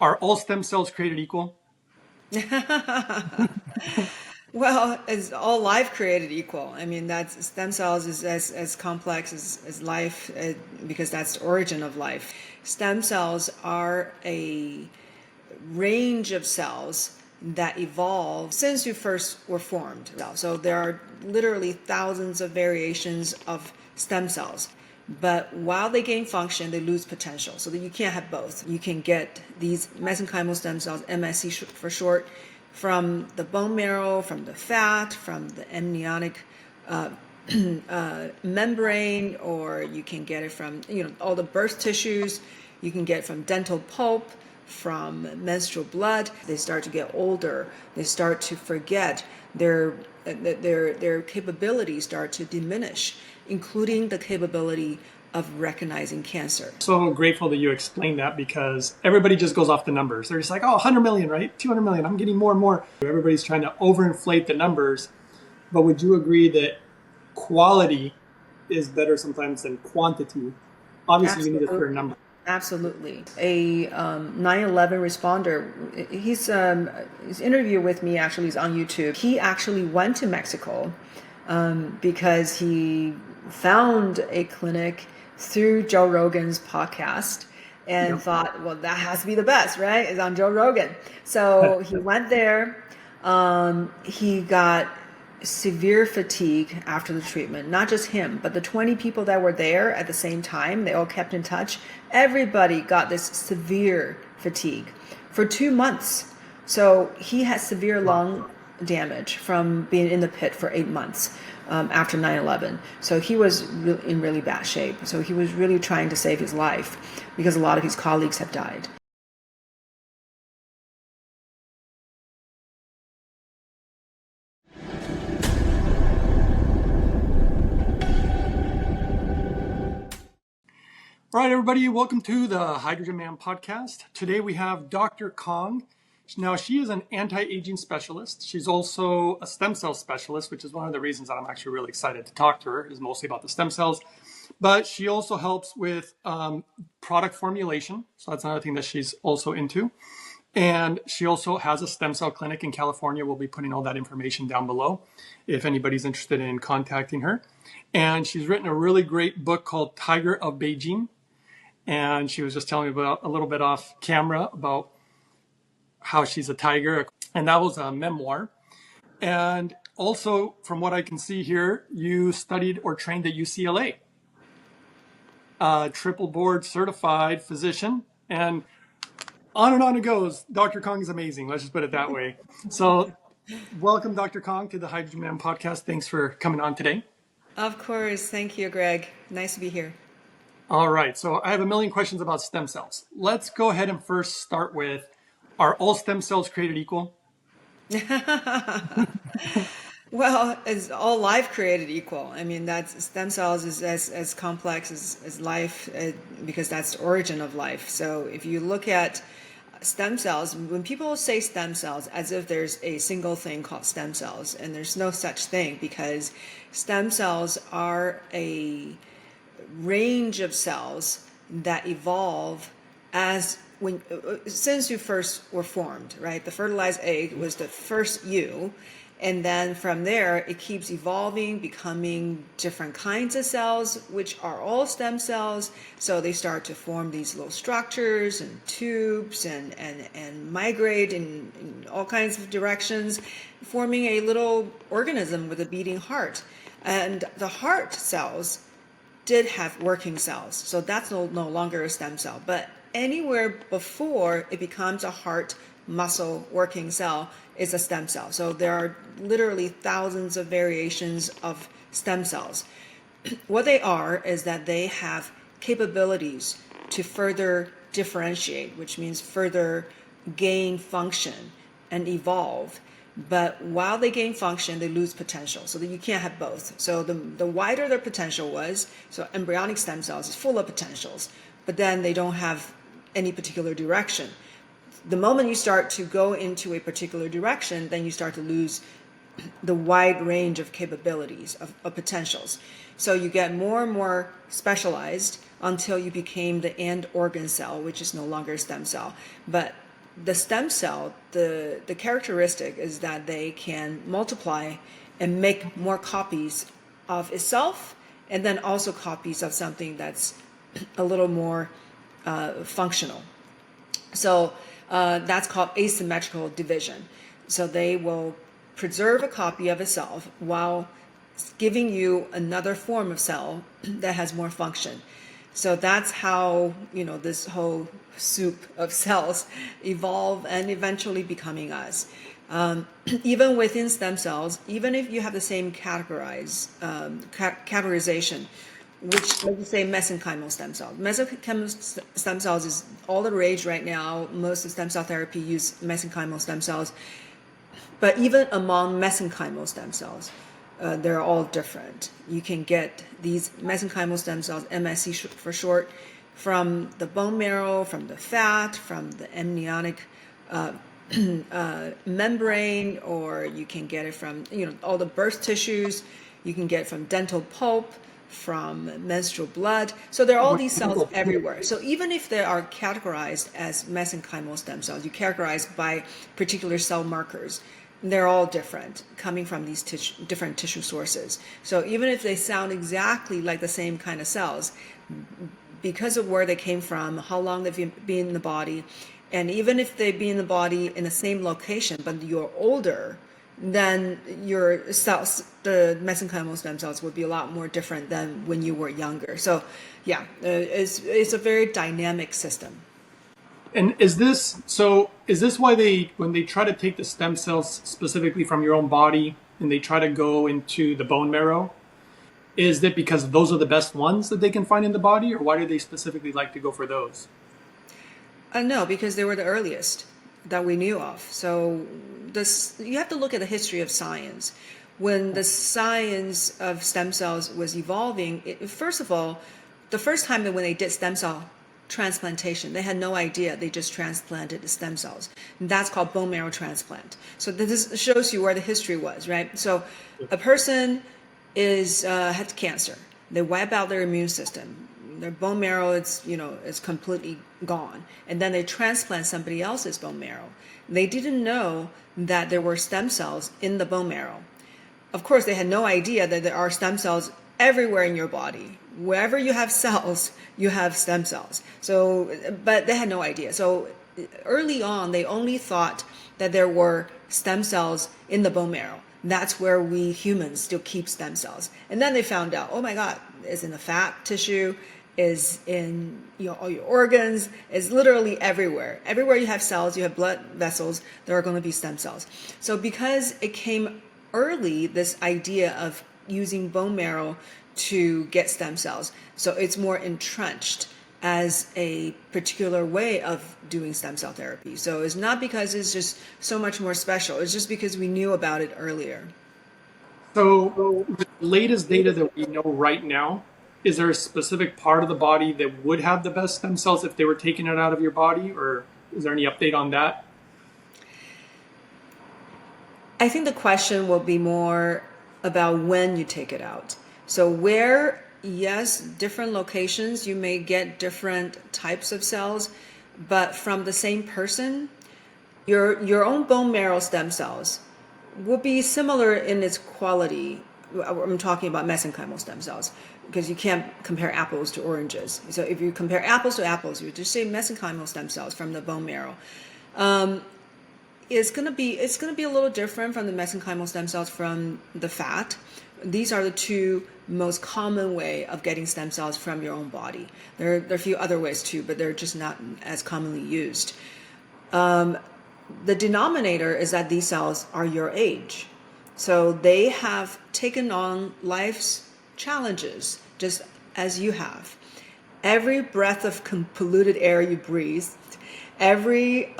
Are all stem cells created equal? Well, is all life created equal? I mean, that's stem cells is as complex as life because that's the origin of life. Stem cells are a range of cells that evolve since you first were formed. So there are literally thousands of variations of stem cells. But while they gain function, they lose potential. So that you can't have both. You can get these mesenchymal stem cells, MSC for short, from the bone marrow, from the fat, from the amniotic membrane, or you can get it from all the birth tissues. You can get it from dental pulp, from menstrual blood. They start to get older. They start to forget their capabilities start to diminish, including the capability of recognizing cancer. So grateful that you explained that because everybody just goes off the numbers. They're just like, oh, 100 million, right? 200 million. I'm getting more and more. Everybody's trying to overinflate the numbers. But would you agree that quality is better sometimes than quantity? Obviously, you need a certain Absolutely. number. Absolutely. A 9/11 responder, his interview with me actually is on YouTube. He actually went to Mexico because he found a clinic through Joe Rogan's podcast and Yep. thought, well, that has to be the best, right? It's on Joe Rogan. So he went there. He got severe fatigue after the treatment. Not just him, but the 20 people that were there at the same time, they all kept in touch. Everybody got this severe fatigue for 2 months. So he had severe lung damage from being in the pit for 8 months after 9/11. So he was in really bad shape. So he was really trying to save his life because a lot of his colleagues had died. All right, everybody, welcome to the Hydrogen Man podcast. Today we have Dr. Kong. Now, she is an anti-aging specialist. She's also a stem cell specialist, which is one of the reasons that I'm actually really excited to talk to her, is mostly about the stem cells. But she also helps with product formulation. So that's another thing that she's also into. And she also has a stem cell clinic in California. We'll be putting all that information down below if anybody's interested in contacting her. And she's written a really great book called Tiger of Beijing. And she was just telling me about a little bit off camera about how she's a tiger. And that was a memoir. And also, from what I can see here, you studied or trained at UCLA, triple board certified physician. And on it goes. Dr. Kong is amazing. Let's just put it that way. So, welcome, Dr. Kong, to the Hydrogen Man podcast. Thanks for coming on today. Of course. Thank you, Greg. Nice to be here. All right. So, I have a million questions about stem cells. Let's go ahead and first start with, are all stem cells created equal? Well, is all life created equal? I mean, that's stem cells is as complex as life because that's the origin of life. So if you look at stem cells, when people say stem cells, as if there's a single thing called stem cells, and there's no such thing because stem cells are a range of cells that evolve as when since you first were formed, right? The fertilized egg was the first you, and then from there it keeps evolving, becoming different kinds of cells, which are all stem cells. So they start to form these little structures and tubes and migrate in all kinds of directions, forming a little organism with a beating heart. And the heart cells did have working cells. So that's no longer a stem cell. But anywhere before it becomes a heart muscle working cell is a stem cell. So there are literally thousands of variations of stem cells. What they are is that they have capabilities to further differentiate, which means further gain function and evolve. But while they gain function, they lose potential, so that you can't have both. So the wider their potential was, so embryonic stem cells is full of potentials, but then they don't have any particular direction. The moment you start to go into a particular direction, then you start to lose the wide range of capabilities of potentials. So you get more and more specialized until you became the end organ cell, which is no longer a stem cell. But the stem cell, the characteristic is that they can multiply and make more copies of itself, and then also copies of something that's a little more functional. So that's called asymmetrical division. So they will preserve a copy of itself while giving you another form of cell that has more function. So that's how, this whole soup of cells evolve and eventually becoming us. Even within stem cells, even if you have the same categorization, which, let's say, mesenchymal stem cells. Mesenchymal stem cells is all the rage right now. Most of stem cell therapy use mesenchymal stem cells. But even among mesenchymal stem cells, they're all different. You can get these mesenchymal stem cells, MSC for short, from the bone marrow, from the fat, from the amniotic membrane, or you can get it from all the birth tissues. You can get it from dental pulp, from menstrual blood. So there are all these cells everywhere. So even if they are categorized as mesenchymal stem cells, you categorize by particular cell markers, they're all different, coming from these different tissue sources. So even if they sound exactly like the same kind of cells, because of where they came from, how long they've been in the body, and even if they be in the body in the same location, but you're older, then your cells, the mesenchymal stem cells, would be a lot more different than when you were younger. So yeah, it's a very dynamic system. And is this why when they try to take the stem cells specifically from your own body and they try to go into the bone marrow, is it because those are the best ones that they can find in the body, or why do they specifically like to go for those? No, because they were the earliest that we knew of. So you have to look at the history of science. When the science of stem cells was evolving, first of all, the first time that when they did stem cell transplantation, they had no idea. They just transplanted the stem cells. And that's called bone marrow transplant. So this shows you where the history was, right? So a person had cancer. They wipe out their immune system. Their bone marrow, it's completely gone. And then they transplant somebody else's bone marrow. They didn't know that there were stem cells in the bone marrow. Of course, they had no idea that there are stem cells everywhere in your body. Wherever you have cells, you have stem cells. But they had no idea. So early on, they only thought that there were stem cells in the bone marrow. That's where we humans still keep stem cells. And then they found out, oh my God, it's in the fat tissue, is in all your organs, is literally everywhere. Everywhere you have cells, you have blood vessels, there are going to be stem cells. So because it came early, this idea of using bone marrow to get stem cells, so it's more entrenched as a particular way of doing stem cell therapy. So it's not because it's just so much more special, it's just because we knew about it earlier. So with the latest data that we know right now, is there a specific part of the body that would have the best stem cells if they were taking it out of your body, or is there any update on that? I think the question will be more about when you take it out. So where, yes, different locations, you may get different types of cells, but from the same person, your own bone marrow stem cells will be similar in its quality. I'm talking about mesenchymal stem cells, because you can't compare apples to oranges. So if you compare apples to apples, you just say mesenchymal stem cells from the bone marrow. It's gonna be a little different from the mesenchymal stem cells from the fat. These are the two most common way of getting stem cells from your own body. There are a few other ways too, but they're just not as commonly used. The denominator is that these cells are your age. So they have taken on life's challenges, just as you have. Every breath of polluted air you breathe, every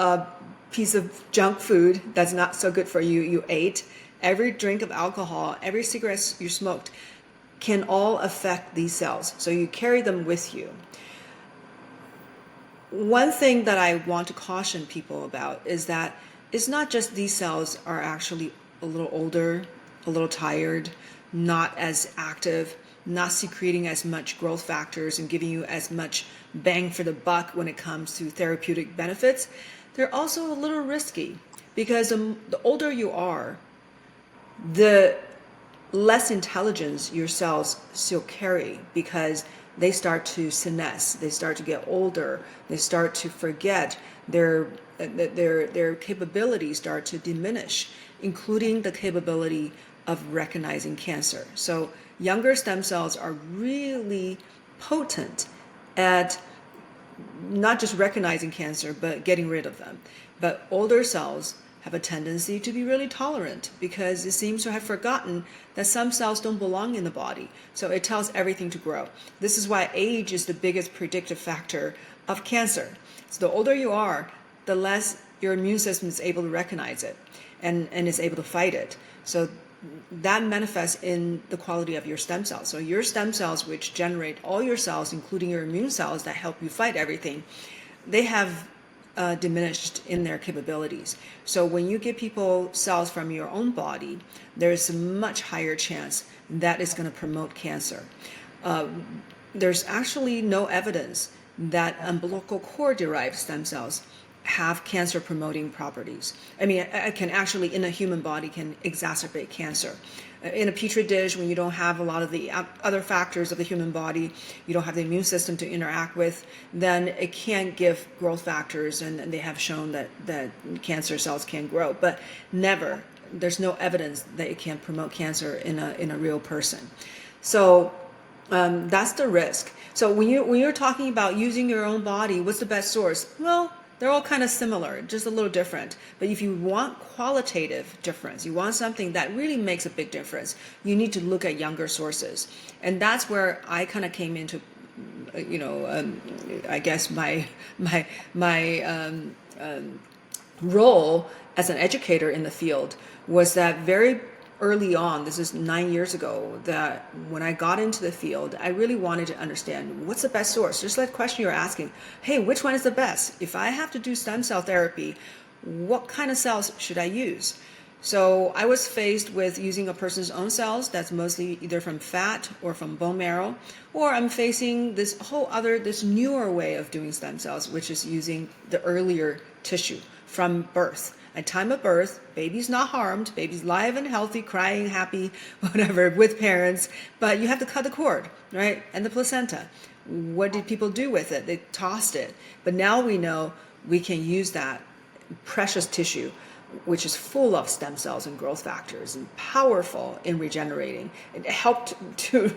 piece of junk food that's not so good for you, you ate, every drink of alcohol, every cigarette you smoked, can all affect these cells. So you carry them with you. One thing that I want to caution people about is that it's not just these cells are actually a little older, a little tired, not as active, not secreting as much growth factors and giving you as much bang for the buck when it comes to therapeutic benefits. they're also a little risky because the older you are, the less intelligence your cells still carry because they start to senesce, they start to get older, they start to forget their capabilities start to diminish, including the capability of recognizing cancer. So younger stem cells are really potent at not just recognizing cancer, but getting rid of them. But older cells have a tendency to be really tolerant because it seems to have forgotten that some cells don't belong in the body. So it tells everything to grow. This is why age is the biggest predictive factor of cancer. So the older you are, the less your immune system is able to recognize it and is able to fight it. So that manifests in the quality of your stem cells. So your stem cells, which generate all your cells, including your immune cells that help you fight everything, they have diminished in their capabilities. So when you give people cells from your own body, there's a much higher chance that it's going to promote cancer. There's actually no evidence that umbilical cord derived stem cells have cancer promoting properties. I mean, it can actually, in a human body, can exacerbate cancer. In a petri dish, when you don't have a lot of the other factors of the human body, you don't have the immune system to interact with, then it can give growth factors, and they have shown that cancer cells can grow, but never, there's no evidence that it can promote cancer in a real person. So that's the risk. So when you're talking about using your own body, what's the best source? Well, they're all kind of similar, just a little different. But if you want qualitative difference, you want something that really makes a big difference, you need to look at younger sources. And that's where I kind of came into, I guess my role as an educator in the field was that very early on, this is 9 years ago, that when I got into the field, I really wanted to understand what's the best source. Just like the question you're asking, hey, which one is the best? If I have to do stem cell therapy, what kind of cells should I use? So I was faced with using a person's own cells that's mostly either from fat or from bone marrow, or I'm facing this newer way of doing stem cells, which is using the earlier tissue from birth. At time of birth, baby's not harmed, baby's live and healthy, crying, happy, whatever, with parents, but you have to cut the cord, right? And the placenta. What did people do with it? They tossed it. But now we know we can use that precious tissue, which is full of stem cells and growth factors and powerful in regenerating. It helped to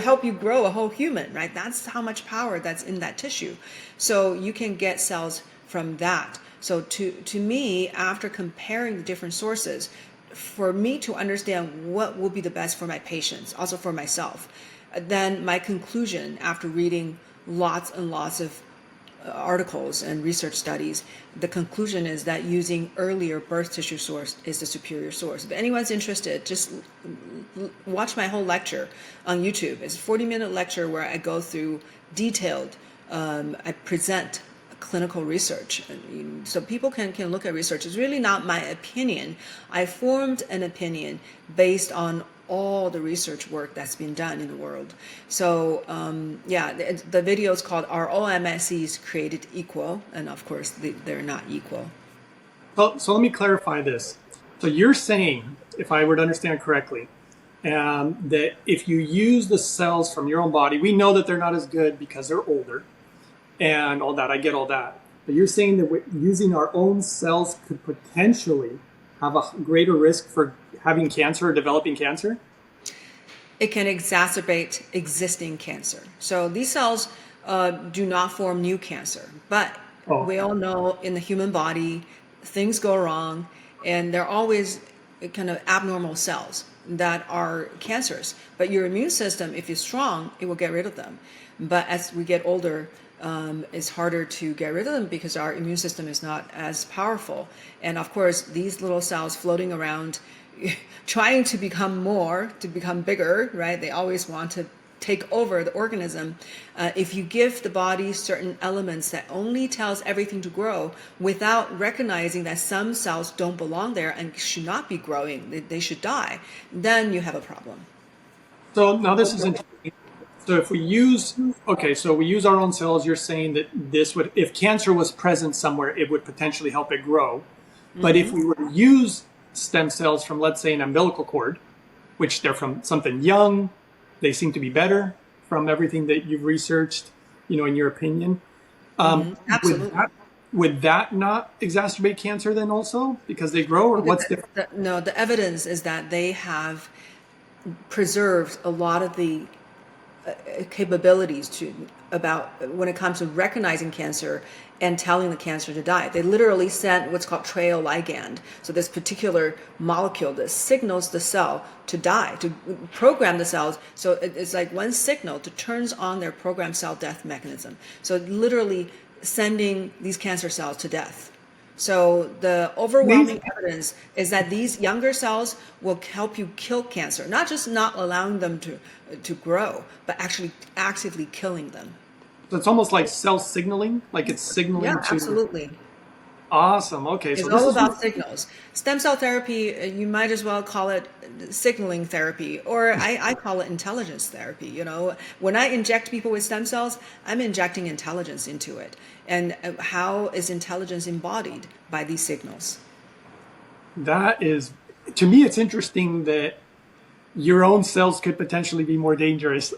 help you grow a whole human, right? That's how much power that's in that tissue. So you can get cells from that. So to me, after comparing the different sources, for me to understand what will be the best for my patients, also for myself, then my conclusion after reading lots and lots of articles and research studies, the conclusion is that using earlier birth tissue source is the superior source. If anyone's interested, just watch my whole lecture on YouTube. It's a 40-minute lecture where I go through detailed, I present clinical research, so people can look at research. It's really not my opinion. I formed an opinion based on all the research work that's been done in the world. So the video is called "Are All MSCs Created Equal?" And of course they're not equal. So let me clarify this. So you're saying, if I were to understand correctly, that if you use the cells from your own body, we know that they're not as good because they're older and all that. I get all that. But you're saying that using our own cells could potentially have a greater risk for having cancer or developing cancer? It can exacerbate existing cancer. So these cells do not form new cancer. But we all know in the human body, things go wrong, and they're always kind of abnormal cells that are cancerous. But your immune system, if it's strong, it will get rid of them. But as we get older, it's harder to get rid of them because our immune system is not as powerful. And of course, these little cells floating around, trying to become bigger, right? They always want to take over the organism. If you give the body certain elements that only tells everything to grow without recognizing that some cells don't belong there and should not be growing, they should die, then you have a problem. So now this is interesting. So if we use, okay, so we use our own cells, you're saying that this would, if cancer was present somewhere, it would potentially help it grow. But if we were to use stem cells from, let's say, an umbilical cord, which they're from something young, they seem to be better from everything that you've researched, in your opinion. Absolutely. Would that not exacerbate cancer then also because they grow, or what's different? No, the evidence is that they have preserved a lot of the capabilities about when it comes to recognizing cancer and telling the cancer to die. They literally sent what's called trail ligand. So this particular molecule that signals the cell to die, to program the cells. So it's like one signal to turns on their programmed cell death mechanism. So literally sending these cancer cells to death. So the overwhelming evidence is that these younger cells will help you kill cancer, not just not allowing them to grow, but actually actively killing them. So it's almost like cell signaling, like it's signaling Yeah, to. absolutely. Awesome. Okay, It's so all about signals. Stem cell therapy, you might as well call it signaling therapy, or I call it intelligence therapy. When I inject people with stem cells, I'm injecting intelligence into it. And how is intelligence embodied by these signals? That is, to me, it's interesting that your own cells could potentially be more dangerous.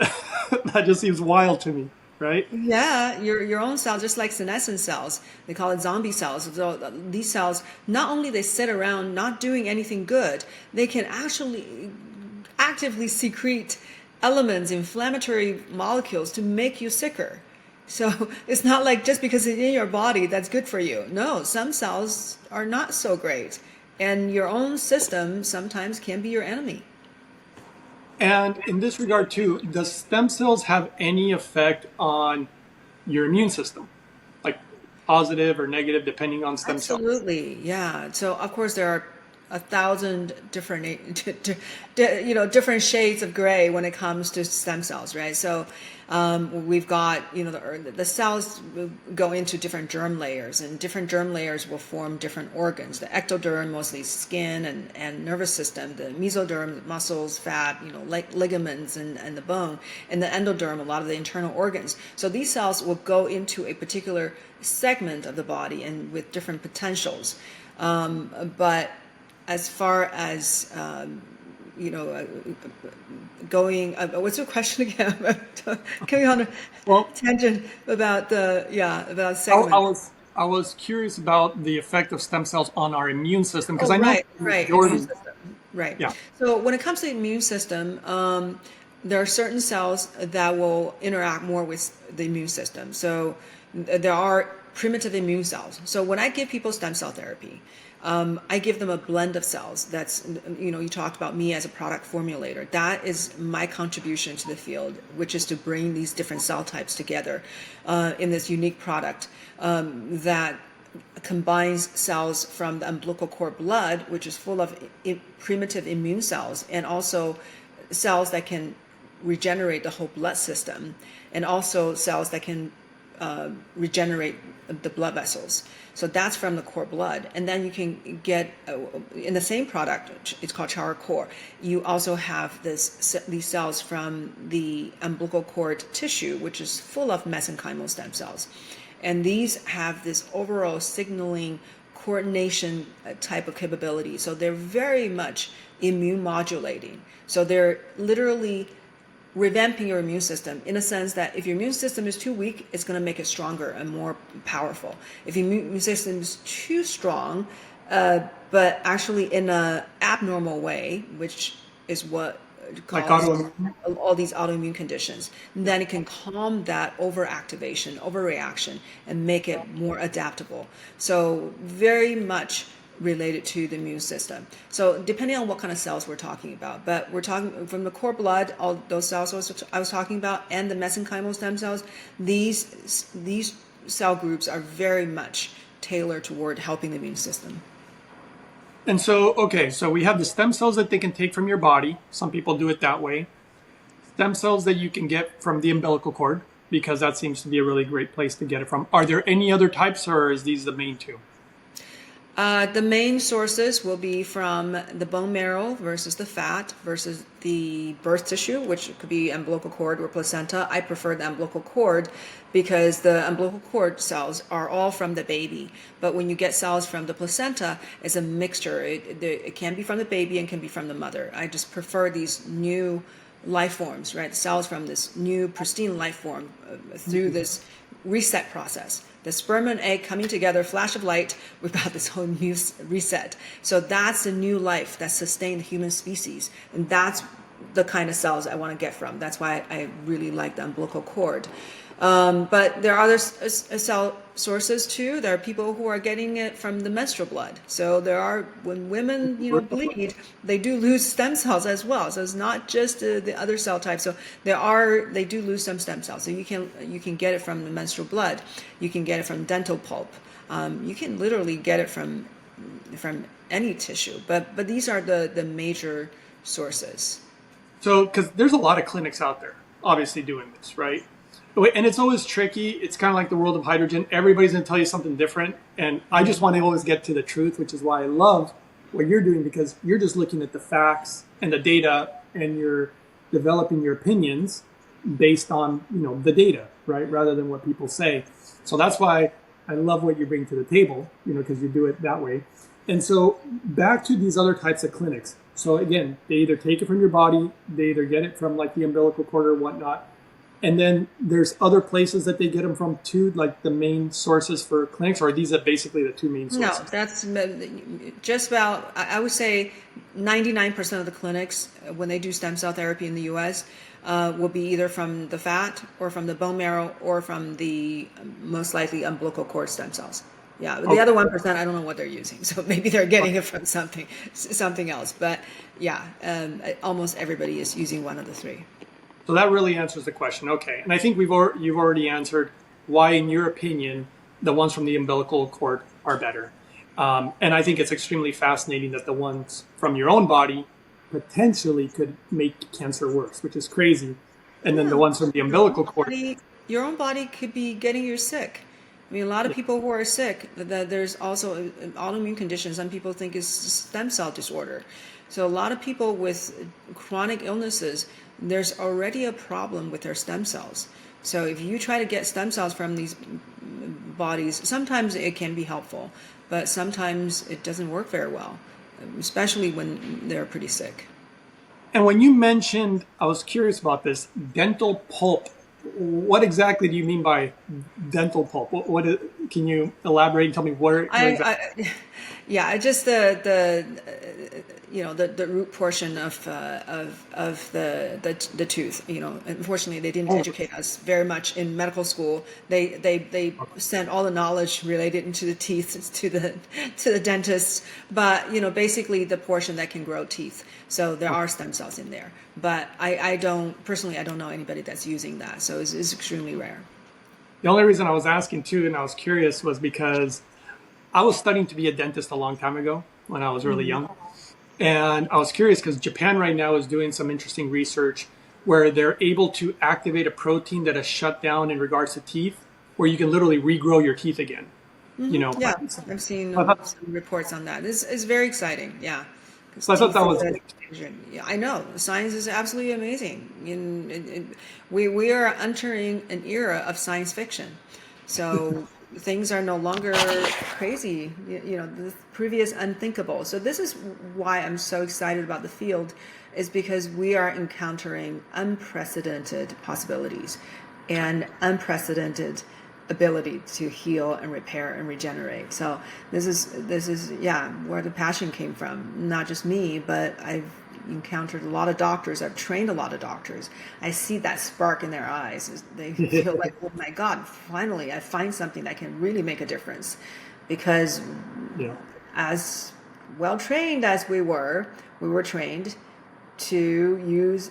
That just seems wild to me, right? Yeah, your own cells, just like senescent cells, they call it zombie cells. So these cells, not only they sit around not doing anything good, they can actually actively secrete elements, inflammatory molecules to make you sicker. So it's not like just because it's in your body that's good for you. No, some cells are not so great, and your own system sometimes can be your enemy. And in this regard too, does stem cells have any effect on your immune system? Like positive or negative, depending on stem cells? Absolutely, yeah. So of course there are 1,000 different, different shades of gray when it comes to stem cells, right? So we've got, the cells will go into different germ layers, and different germ layers will form different organs. The ectoderm, mostly skin and nervous system. The mesoderm, muscles, fat, like ligaments and the bone. And the endoderm, a lot of the internal organs. So these cells will go into a particular segment of the body and with different potentials. But as far as going, what's your question again? Coming on a tangent about about segments. I was curious about the effect of stem cells on our immune system because Oh, I know right, immune system, right. Yeah. So when it comes to the immune system, there are certain cells that will interact more with the immune system. So there are primitive immune cells. So when I give people stem cell therapy, I give them a blend of cells. That's, you talked about me as a product formulator. That is my contribution to the field, which is to bring these different cell types together in this unique product that combines cells from the umbilical cord blood, which is full of primitive immune cells, and also cells that can regenerate the whole blood system, and also cells that can regenerate the blood vessels. So that's from the cord blood. And then you can get, in the same product, it's called Chara Core, you also have these cells from the umbilical cord tissue, which is full of mesenchymal stem cells. And these have this overall signaling coordination type of capability. So they're very much immune modulating. So they're literally revamping your immune system in a sense that if your immune system is too weak, it's going to make it stronger and more powerful. If your immune system is too strong, but actually in an abnormal way, which is what causes all these autoimmune conditions, then it can calm that overactivation, overreaction, and make it more adaptable. So very much related to the immune system. So depending on what kind of cells we're talking about, but we're talking from the cord blood, all those cells I was talking about, and the mesenchymal stem cells, these cell groups are very much tailored toward helping the immune system. And so, okay, so we have the stem cells that they can take from your body. Some people do it that way. Stem cells that you can get from the umbilical cord, because that seems to be a really great place to get it from. Are there any other types, or is these the main two? The main sources will be from the bone marrow versus the fat versus the birth tissue, which could be umbilical cord or placenta. I prefer the umbilical cord because the umbilical cord cells are all from the baby. But when you get cells from the placenta, it's a mixture. It can be from the baby and can be from the mother. I just prefer these new life forms, right? Cells from this new pristine life form through this reset process. The sperm and egg coming together, flash of light, we've got this whole new reset. So that's a new life that sustained the human species. And that's the kind of cells I want to get from. That's why I really like the umbilical cord. But there are other cell sources too. There are people who are getting it from the menstrual blood. So there are, when women, bleed, they do lose stem cells as well. So it's not just the other cell types. So they do lose some stem cells. So you can get it from the menstrual blood. You can get it from dental pulp. You can literally get it from any tissue. But these are the major sources. So, because there's a lot of clinics out there, obviously doing this, right? And it's always tricky. It's kind of like the world of hydrogen. Everybody's going to tell you something different. And I just want to always get to the truth, which is why I love what you're doing, because you're just looking at the facts and the data, and you're developing your opinions based on, the data, right? Rather than what people say. So that's why I love what you bring to the table, because you do it that way. And so back to these other types of clinics. So again, they either take it from your body, they either get it from like the umbilical cord or whatnot. And then there's other places that they get them from too, like the main sources for clinics, or are these basically the two main sources? No, that's just about, I would say 99% of the clinics, when they do stem cell therapy in the US, will be either from the fat or from the bone marrow or from the most likely umbilical cord stem cells. Yeah, the other 1%, I don't know what they're using. So maybe they're getting it from something else. But yeah, almost everybody is using one of the three. So that really answers the question. Okay. And I think you've already answered why, in your opinion, the ones from the umbilical cord are better. And I think it's extremely fascinating that the ones from your own body potentially could make cancer worse, which is crazy. And then the ones from the umbilical cord. Your own body could be getting you sick. I mean, a lot of people who are sick, there's also an autoimmune condition. Some people think is stem cell disorder. So a lot of people with chronic illnesses, there's already a problem with their stem cells. So if you try to get stem cells from these bodies, sometimes it can be helpful, but sometimes it doesn't work very well, especially when they're pretty sick. And when you mentioned, I was curious about this, dental pulp, what exactly do you mean by dental pulp? Can you elaborate and tell me what exactly? Just the root portion of the tooth. Unfortunately, they didn't educate us very much in medical school. They sent all the knowledge related into the teeth to the dentists. But basically the portion that can grow teeth. So there are stem cells in there. But I don't know anybody that's using that. So it's extremely rare. The only reason I was asking too, and I was curious, was because I was studying to be a dentist a long time ago when I was really young. And I was curious because Japan right now is doing some interesting research where they're able to activate a protein that is shut down in regards to teeth, where you can literally regrow your teeth again. Yeah, I've seen some reports on that. It's very exciting. Yeah. So I thought that was. Yeah, I know. Science is absolutely amazing. We are entering an era of science fiction. So things are no longer crazy, the previous unthinkable. So this is why I'm so excited about the field, is because we are encountering unprecedented possibilities and unprecedented ability to heal and repair and regenerate. So this is where the passion came from. Not just me, but I've encountered a lot of doctors. I've trained a lot of doctors. I see that spark in their eyes. They feel like, oh my God, finally I find something that can really make a difference. Because as well trained as we were trained to use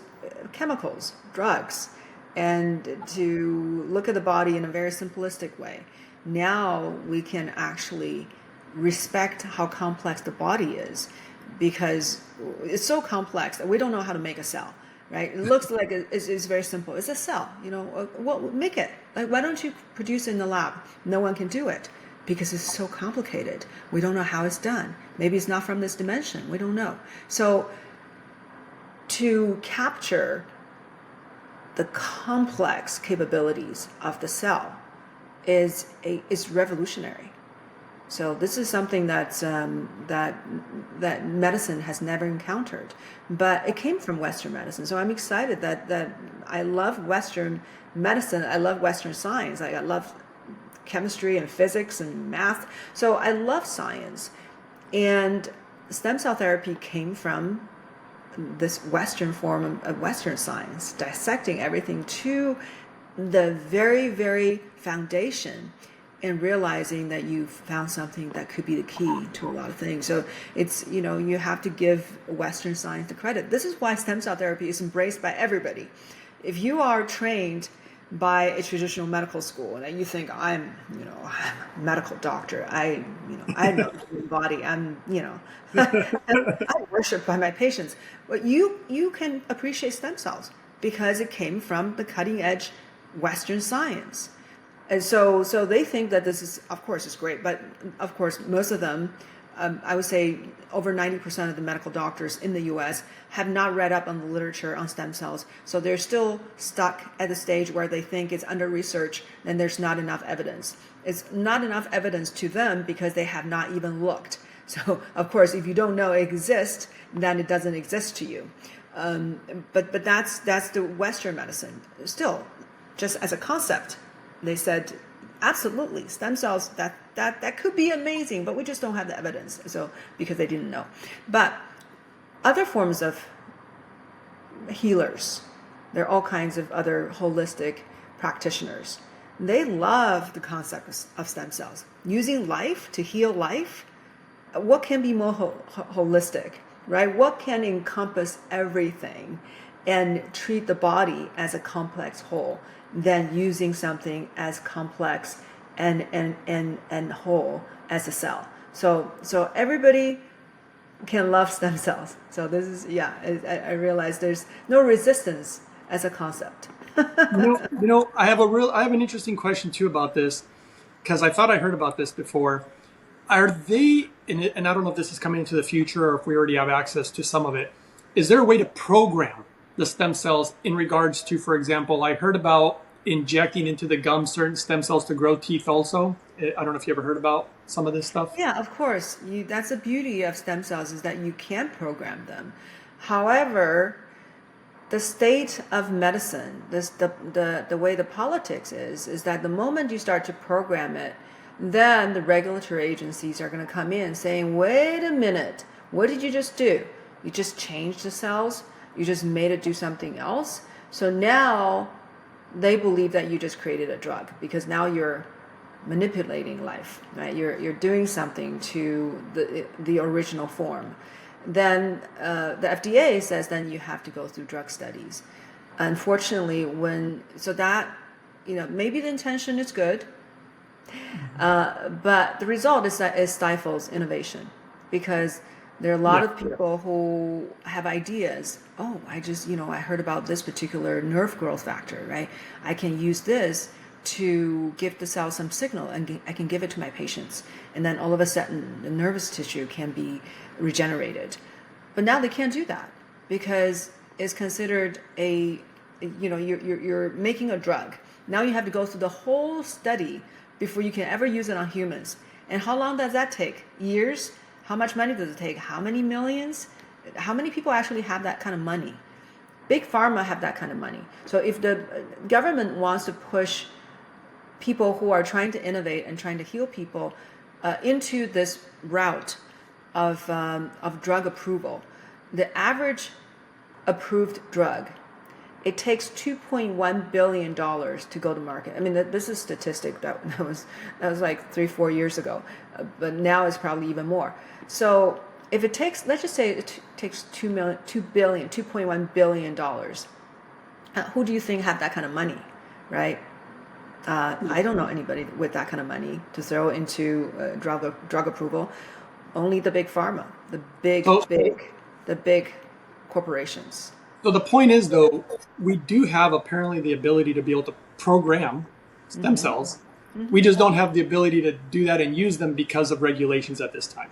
chemicals, drugs, and to look at the body in a very simplistic way. Now we can actually respect how complex the body is, because it's so complex that we don't know how to make a cell, right? It looks like it's very simple. It's a cell, well, make it. Like, why don't you produce it in the lab? No one can do it. because it's so complicated. We don't know how it's done. Maybe it's not from this dimension. We don't know. So to capture the complex capabilities of the cell is revolutionary. So this is something that's that medicine has never encountered, but it came from Western medicine. So I'm excited that I love Western medicine. I love Western science. I love chemistry and physics and math. So I love science, and stem cell therapy came from this Western form of Western science, dissecting everything to the very, very foundation, and realizing that you found something that could be the key to a lot of things. So it's, you have to give Western science the credit. This is why stem cell therapy is embraced by everybody. If you are trained by a traditional medical school and you think I'm a medical doctor, I know the human body, I'm worshipped by my patients. But you can appreciate stem cells because it came from the cutting edge Western science. And so they think that this is, of course, it's great, but of course, most of them, I would say over 90% of the medical doctors in the US have not read up on the literature on stem cells. So they're still stuck at the stage where they think it's under research and there's not enough evidence. It's not enough evidence to them because they have not even looked. So, of course, if you don't know it exists, then it doesn't exist to you. But that's the Western medicine. Still, just as a concept, they said, absolutely, stem cells, that could be amazing, but we just don't have the evidence. So because they didn't know. But other forms of healers, there are all kinds of other holistic practitioners. They love the concept of stem cells. Using life to heal life, what can be more holistic, right? What can encompass everything and treat the body as a complex whole than using something as complex and whole as a cell. So everybody can love stem cells. So this is, I realize there's no resistance as a concept. I have an interesting question too about this, because I thought I heard about this before. Are they, and I don't know if this is coming into the future or if we already have access to some of it, is there a way to program the stem cells in regards to, for example, I heard about injecting into the gum certain stem cells to grow teeth also. I don't know if you ever heard about some of this stuff. Yeah, of course. That's the beauty of stem cells, is that you can program them. However, the state of medicine, the way the politics is that the moment you start to program it, then the regulatory agencies are going to come in saying, wait a minute, what did you just do? You just changed the cells? You just made it do something else? So now they believe that you just created a drug because now you're manipulating life, right? You're doing something to the original form. Then the FDA says then you have to go through drug studies. Unfortunately, maybe the intention is good, but the result is that it stifles innovation because there are a lot of people who have ideas. Oh, I heard about this particular nerve growth factor, right? I can use this to give the cell some signal and I can give it to my patients. And then all of a sudden the nervous tissue can be regenerated. But now they can't do that because it's considered you're making a drug. Now you have to go through the whole study before you can ever use it on humans. And how long does that take? Years? How much money does it take? How many millions? How many people actually have that kind of money? Big pharma have that kind of money. So if the government wants to push people who are trying to innovate and trying to heal people into this route of drug approval, the average approved drug, it takes $2.1 billion to go to market. I mean, this is a statistic that was like 3-4 years ago, but now it's probably even more. So if it takes, let's just say it takes $2.1 billion, who do you think have that kind of money, right? I don't know anybody with that kind of money to throw into drug approval. Only the big pharma, the big corporations. So the point is, though, we do have apparently the ability to be able to program stem cells We just don't have the ability to do that and use them because of regulations at this time.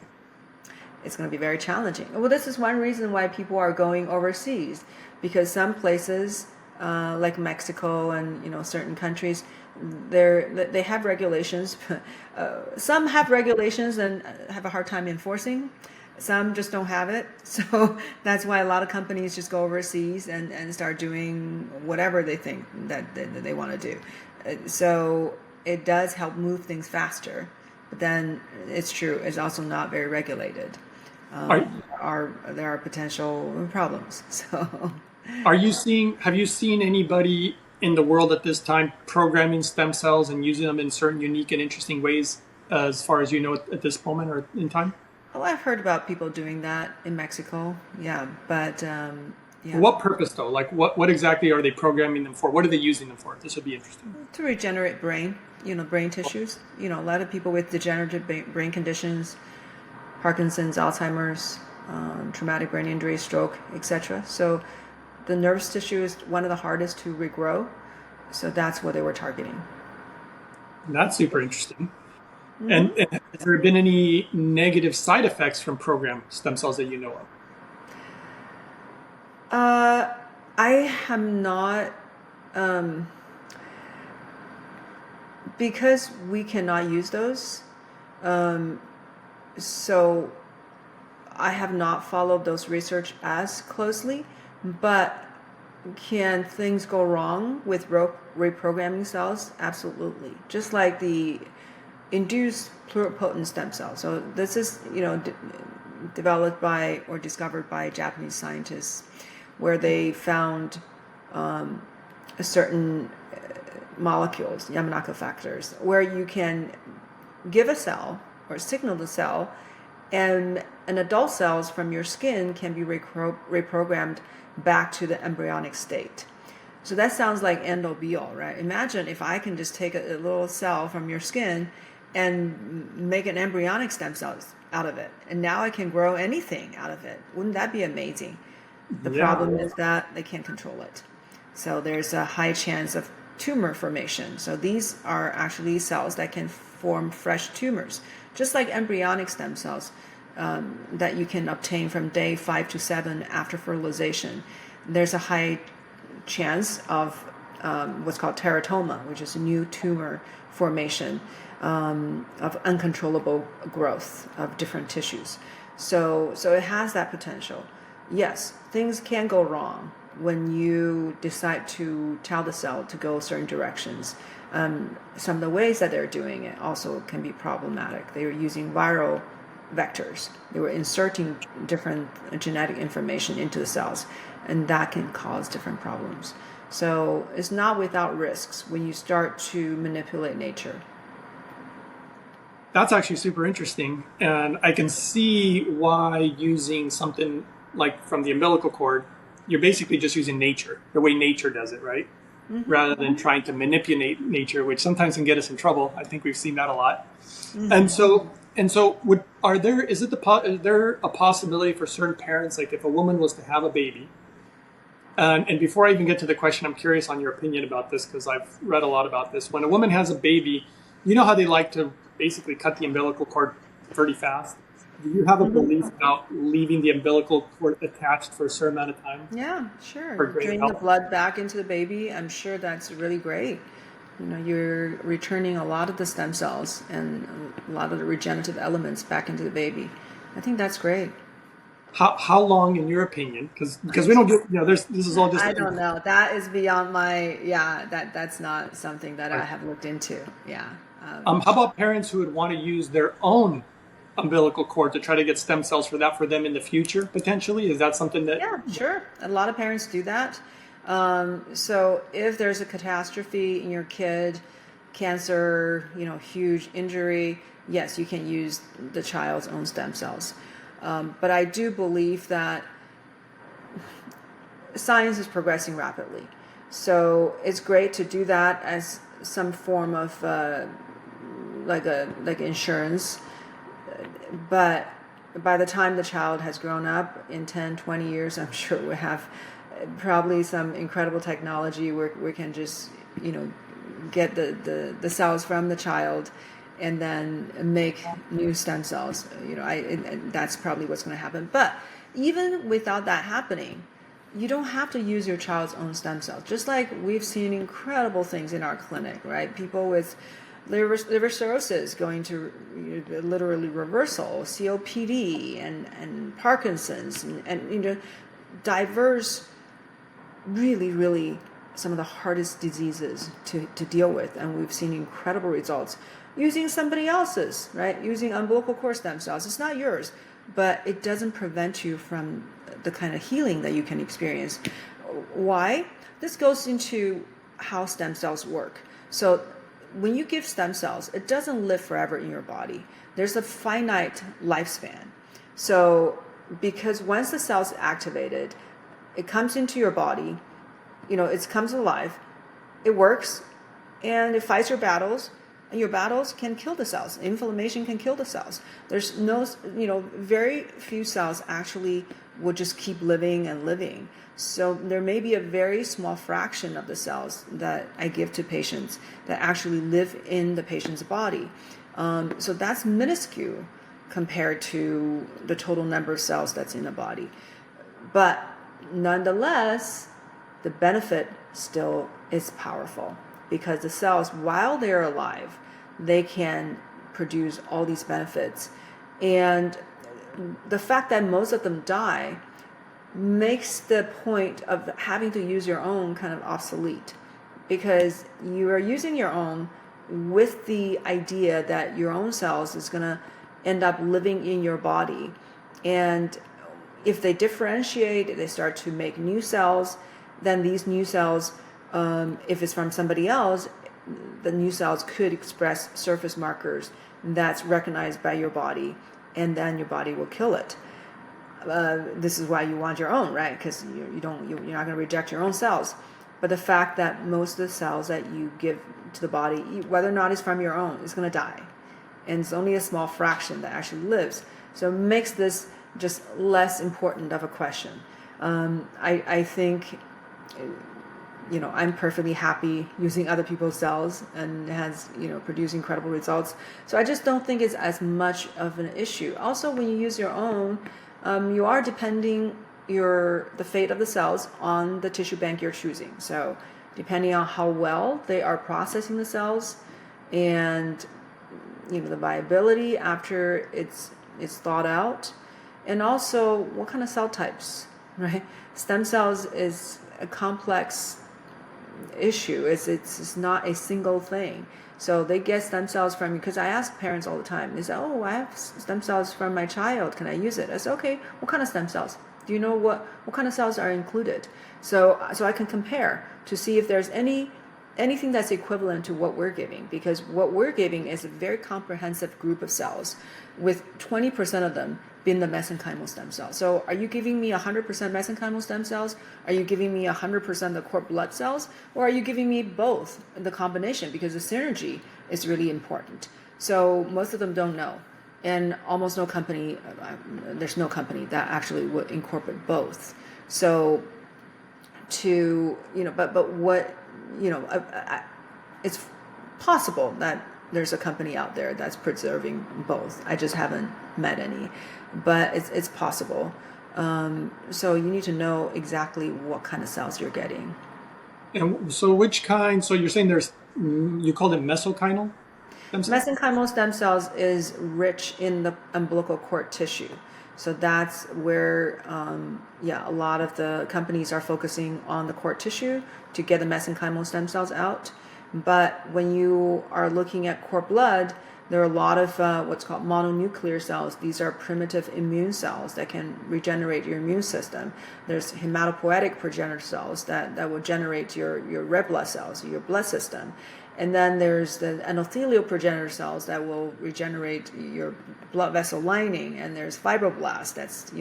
It's going to be very challenging. Well, this is one reason why people are going overseas, because some places like Mexico and certain countries, they have regulations. Some have regulations and have a hard time enforcing. Some just don't have it. So that's why a lot of companies just go overseas and start doing whatever they think that they want to do. So it does help move things faster. But then it's true, it's also not very regulated. Right. There are potential problems. So have you seen anybody in the world at this time programming stem cells and using them in certain unique and interesting ways, as far as you know at this moment or in time? Oh, I've heard about people doing that in Mexico. Yeah, but For what purpose though? Like what exactly are they programming them for? What are they using them for? This would be interesting. To regenerate brain, brain tissues. A lot of people with degenerative brain conditions, Parkinson's, Alzheimer's, traumatic brain injury, stroke, etc. So the nervous tissue is one of the hardest to regrow. So that's what they were targeting. That's super interesting. And has there been any negative side effects from programmed stem cells that you know of? I have not, because we cannot use those. So I have not followed those research as closely, but can things go wrong with reprogramming cells? Absolutely. Just like the induced pluripotent stem cell. So this is, developed by or discovered by Japanese scientists, where they found certain molecules, Yamanaka factors, where you can give a cell or signal the cell, and an adult cells from your skin can be reprogrammed back to the embryonic state. So that sounds like end all be all, right? Imagine if I can just take a little cell from your skin and make an embryonic stem cells out of it, and now I can grow anything out of it. Wouldn't that be amazing? The problem is that they can't control it. So there's a high chance of tumor formation. So these are actually cells that can form fresh tumors, just like embryonic stem cells that you can obtain from day 5 to 7 after fertilization. There's a high chance of what's called teratoma, which is a new tumor formation of uncontrollable growth of different tissues. So it has that potential. Yes, things can go wrong when you decide to tell the cell to go certain directions. Some of the ways that they're doing it also can be problematic. They were using viral vectors. They were inserting different genetic information into the cells, and that can cause different problems. So it's not without risks when you start to manipulate nature. That's actually super interesting, and I can see why using something like from the umbilical cord, you're basically just using nature, the way nature does it, right? Mm-hmm. Rather than trying to manipulate nature, which sometimes can get us in trouble. I think we've seen that a lot. Mm-hmm. And so, is there a possibility for certain parents, like if a woman was to have a baby, and before I even get to the question, I'm curious on your opinion about this because I've read a lot about this. When a woman has a baby, you know how they like to basically cut the umbilical cord pretty fast? Do you have a belief about leaving the umbilical cord attached for a certain amount of time? Yeah, sure. Drain the blood back into the baby. I'm sure that's really great. You're returning a lot of the stem cells and a lot of the regenerative elements back into the baby. I think that's great. How long, in your opinion? Because we don't get, this is all just. I don't know. That is beyond my. That's not something that I have looked into. Yeah. How about parents who would want to use their own umbilical cord to try to get stem cells for them in the future, potentially? Is that something that... Yeah, sure. A lot of parents do that. So if there's a catastrophe in your kid, cancer, huge injury, yes, you can use the child's own stem cells. But I do believe that science is progressing rapidly. So it's great to do that as some form of like insurance. But by the time the child has grown up in 10, 20 years, I'm sure we have probably some incredible technology where we can just, get the cells from the child and then make new stem cells. That's probably what's going to happen. But even without that happening, you don't have to use your child's own stem cells. Just like we've seen incredible things in our clinic, right? People with liver cirrhosis going to literally reversal, COPD and Parkinson's and diverse, really, really some of the hardest diseases to deal with. And we've seen incredible results using somebody else's, right? Using umbilical cord stem cells. It's not yours, but it doesn't prevent you from the kind of healing that you can experience. Why? This goes into how stem cells work. So when you give stem cells, it doesn't live forever in your body. There's a finite lifespan. So because once the cell's activated, it comes into your body, it comes alive, it works, and it fights your battles, and your battles can kill the cells. Inflammation can kill the cells. There's no, very few cells actually will just keep living and living. So there may be a very small fraction of the cells that I give to patients that actually live in the patient's body. So that's minuscule compared to the total number of cells that's in the body. But nonetheless, the benefit still is powerful because the cells, while they're alive, they can produce all these benefits. And the fact that most of them die makes the point of having to use your own kind of obsolete, because you are using your own with the idea that your own cells is going to end up living in your body. And if they differentiate, they start to make new cells, then these new cells, if it's from somebody else, the new cells could express surface markers that's recognized by your body, and then your body will kill it. This is why you want your own, right? Because you're not going to reject your own cells. But the fact that most of the cells that you give to the body, whether or not it's from your own, is going to die. And it's only a small fraction that actually lives. So it makes this just less important of a question. I think, I'm perfectly happy using other people's cells and has, produced incredible results. So I just don't think it's as much of an issue. Also, when you use your own, you are depending the fate of the cells on the tissue bank you're choosing. So depending on how well they are processing the cells and the viability after it's thawed out, and also what kind of cell types, right? Stem cells is a complex issue. It's not a single thing. So they get stem cells from you, because I ask parents all the time, they say, oh, I have stem cells from my child, can I use it? I say, okay, what kind of stem cells? Do you know what kind of cells are included? So I can compare to see if there's anything that's equivalent to what we're giving, because what we're giving is a very comprehensive group of cells, with 20% of them being the mesenchymal stem cells. So are you giving me 100% mesenchymal stem cells? Are you giving me 100% the cord blood cells? Or are you giving me both, the combination? Because the synergy is really important. So most of them don't know. And almost no company, there's no company that actually would incorporate both. So but what, it's possible that there's a company out there that's preserving both. I just haven't met any, but it's possible. So you need to know exactly what kind of cells you're getting. And so which kind, so you're saying you called it mesenchymal? Mesenchymal stem cells is rich in the umbilical cord tissue. So that's where, a lot of the companies are focusing on the cord tissue to get the mesenchymal stem cells out. But when you are looking at cord blood, there are a lot of what's called mononuclear cells. These are primitive immune cells that can regenerate your immune system. There's hematopoietic progenitor cells that will generate your red blood cells, your blood system. And then there's the endothelial progenitor cells that will regenerate your blood vessel lining. And there's fibroblasts. That's,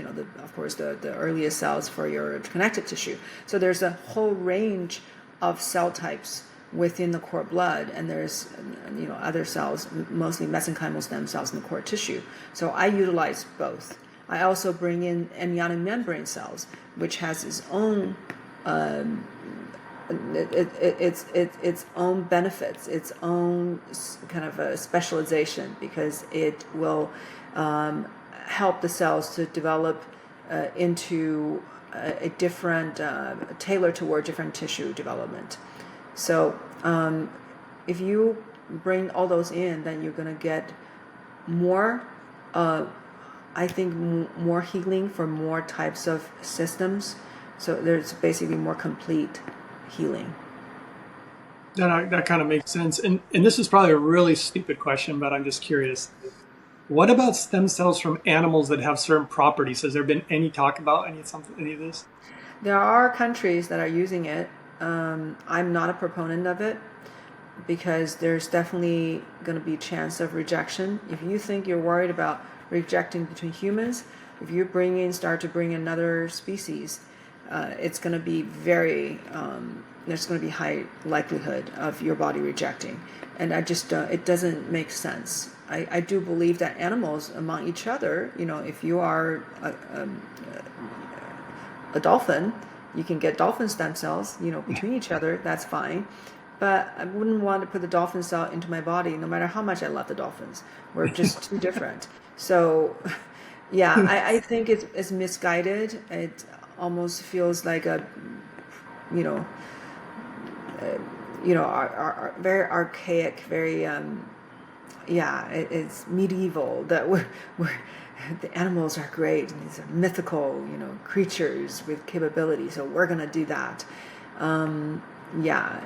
of course, the earliest cells for your connective tissue. So there's a whole range of cell types within the cord blood, and there's other cells, mostly mesenchymal stem cells in the cord tissue. So I utilize both. I also bring in amniotic membrane cells, which has its own its own benefits, its own kind of a specialization, because it will help the cells to develop into a different, tailored toward different tissue development. So if you bring all those in, then you're going to get more, I think, more healing for more types of systems. So there's basically more complete healing. That kind of makes sense. And this is probably a really stupid question, but I'm just curious. What about stem cells from animals that have certain properties? Has there been any talk about any of this? There are countries that are using it. I'm not a proponent of it because there's definitely going to be a chance of rejection. If you think you're worried about rejecting between humans, if you start to bring another species, it's going to be there's going to be high likelihood of your body rejecting. And it doesn't make sense. I do believe that animals among each other, if you are a dolphin, you can get dolphin stem cells, between each other, that's fine. But I wouldn't want to put the dolphin cell into my body, no matter how much I love the dolphins. We're just too different. So, yeah, I think it's misguided. It almost feels like a, very archaic, very, it's medieval that we're the animals are great and these are mythical, creatures with capability. So we're gonna do that.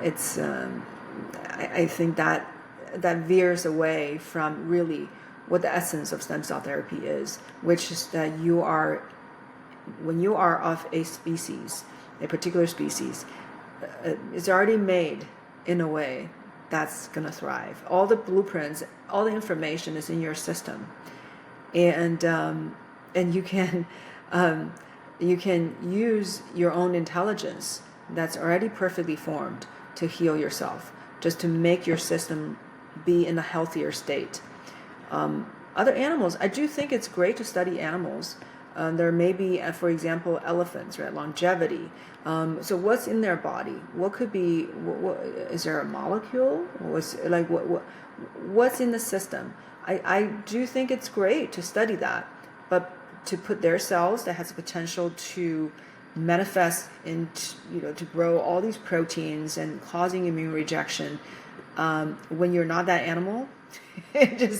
It's. I think that veers away from really what the essence of stem cell therapy is, which is that when you are of a species, a particular species, it's already made in a way that's gonna thrive. All the blueprints, all the information is in your system. And you can use your own intelligence that's already perfectly formed to heal yourself, just to make your system be in a healthier state. Other animals, I do think it's great to study animals. There may be, for example, elephants, right? Longevity. So what's in their body? What could be? Is there a molecule? What's in the system? I do think it's great to study that, but to put their cells that has the potential to manifest into, to grow all these proteins and causing immune rejection, when you're not that animal, and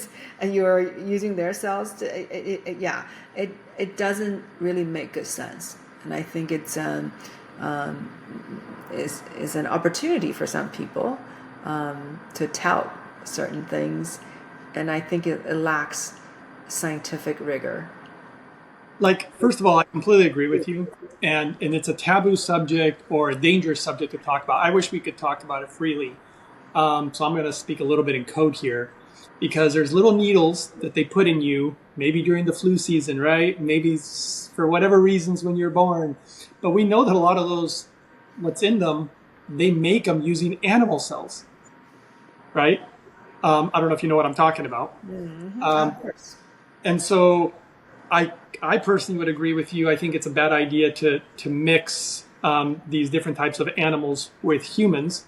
you're using their cells it doesn't really make good sense. And I think it's is an opportunity for some people to tout certain things. And I think it lacks scientific rigor. Like, first of all, I completely agree with you. And it's a taboo subject or a dangerous subject to talk about. I wish we could talk about it freely. So I'm going to speak a little bit in code here, because there's little needles that they put in you, maybe during the flu season, right? Maybe for whatever reasons when you're born. But we know that a lot of those, what's in them, they make them using animal cells, right? I don't know if you know what I'm talking about. Mm-hmm. Of course. And so I personally would agree with you. I think it's a bad idea to mix these different types of animals with humans.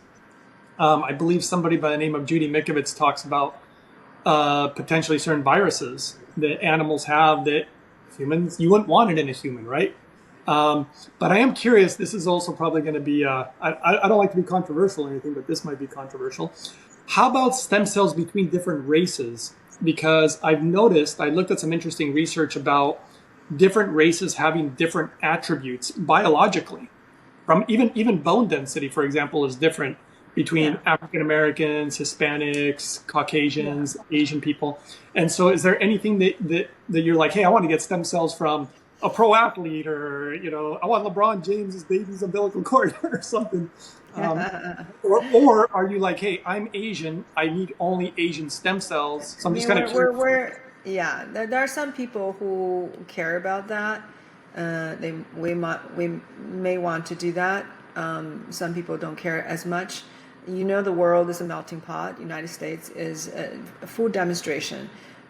I believe somebody by the name of Judy Mikovits talks about potentially certain viruses that animals have that humans, you wouldn't want it in a human, right? But I am curious, this is also probably going to be, I don't like to be controversial or anything, but this might be controversial. How about stem cells between different races? Because I've noticed, I looked at some interesting research about different races having different attributes biologically. From even bone density, for example, is different between African Americans, Hispanics, Caucasians, Asian people. And so is there anything that you're like, hey, I want to get stem cells from a pro athlete, or, I want LeBron James's baby's umbilical cord or something? Or are you like, hey, I'm Asian, I need only Asian stem cells? So I'm just kind of curious. There are some people who care about that. We may want to do that. Some people don't care as much. The world is a melting pot. United States is a full demonstration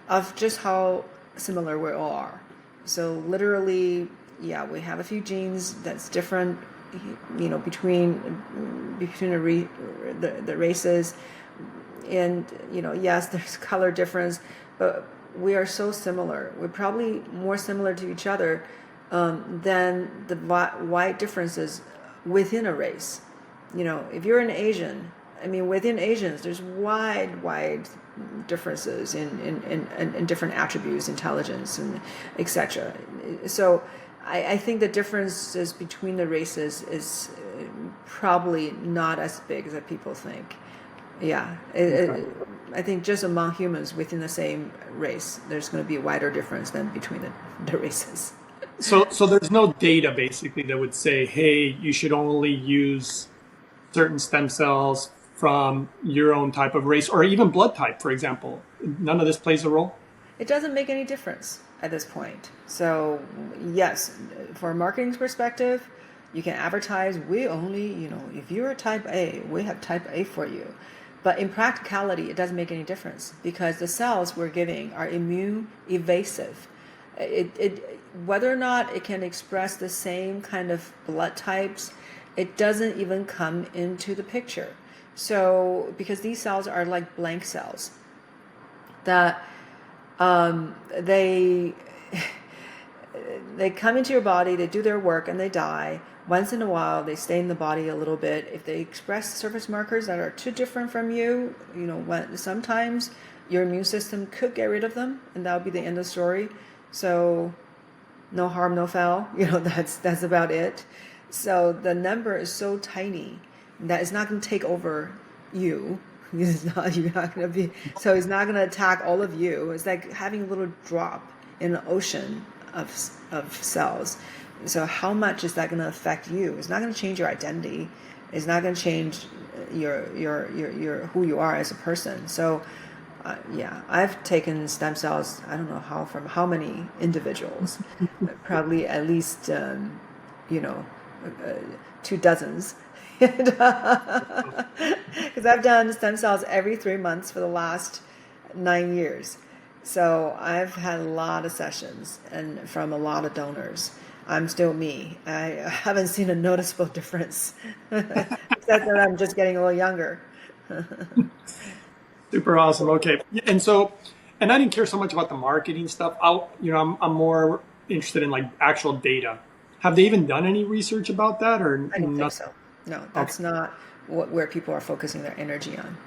of just how similar we all are. So literally, we have a few genes that's different the races, and yes, there's color difference, but we are so similar. We're probably more similar to each other than the wide differences within a race. If you're an Asian, I mean, within Asians, there's wide differences in different attributes, intelligence, and etc. So I think the differences between the races is probably not as big as people think. Yeah, I think just among humans within the same race, there's going to be a wider difference than between the races. So there's no data basically that would say, hey, you should only use certain stem cells from your own type of race or even blood type, for example. None of this plays a role? It doesn't make any difference at this point. So yes, for a marketing perspective, you can advertise, we only, if you're a type A, we have type A for you. But in practicality, it doesn't make any difference because the cells we're giving are immune evasive. Whether or not it can express the same kind of blood types, it doesn't even come into the picture. So because these cells are like blank cells that they come into your body, they do their work, and they die. Once in a while, they stay in the body a little bit. If they express surface markers that are too different from you, sometimes your immune system could get rid of them, and that would be the end of the story. So, no harm, no foul. That's about it. So the number is so tiny that it's not going to take over you. You're not going to be. So it's not going to attack all of you. It's like having a little drop in an ocean of cells. So how much is that going to affect you? It's not going to change your identity. It's not going to change your who you are as a person. So I've taken stem cells. I don't know from how many individuals, probably at least 2 dozens. Because I've done stem cells every 3 months for the last 9 years. So I've had a lot of sessions and from a lot of donors. I'm still me. I haven't seen a noticeable difference, except that I'm just getting a little younger. Super awesome. Okay. And I didn't care so much about the marketing stuff. I'm more interested in like actual data. Have they even done any research about that or I don't not? think so. No, that's not where people are focusing their energy on.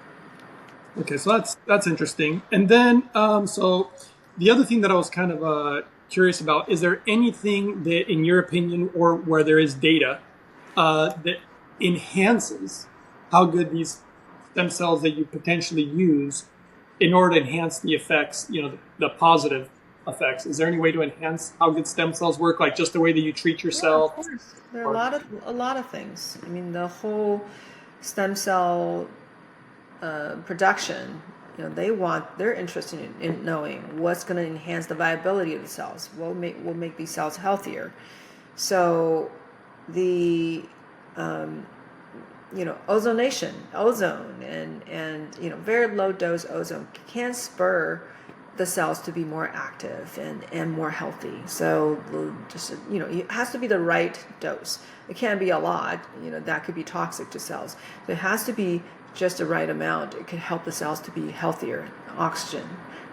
Okay, so that's interesting. And then, so the other thing that I was kind of curious about is there anything that, in your opinion, or where there is data that enhances how good these stem cells that you potentially use in order to enhance the effects, the positive effects? Is there any way to enhance how good stem cells work, like just the way that you treat yourself? Yeah, of course. There are a lot of things. I mean, the whole stem cell production, they're interested in knowing what's going to enhance the viability of the cells. Will make these cells healthier. So the ozone and very low dose ozone can spur the cells to be more active and more healthy. So it has to be the right dose. It can't be a lot, that could be toxic to cells. So it has to be just the right amount. It can help the cells to be healthier. Oxygen,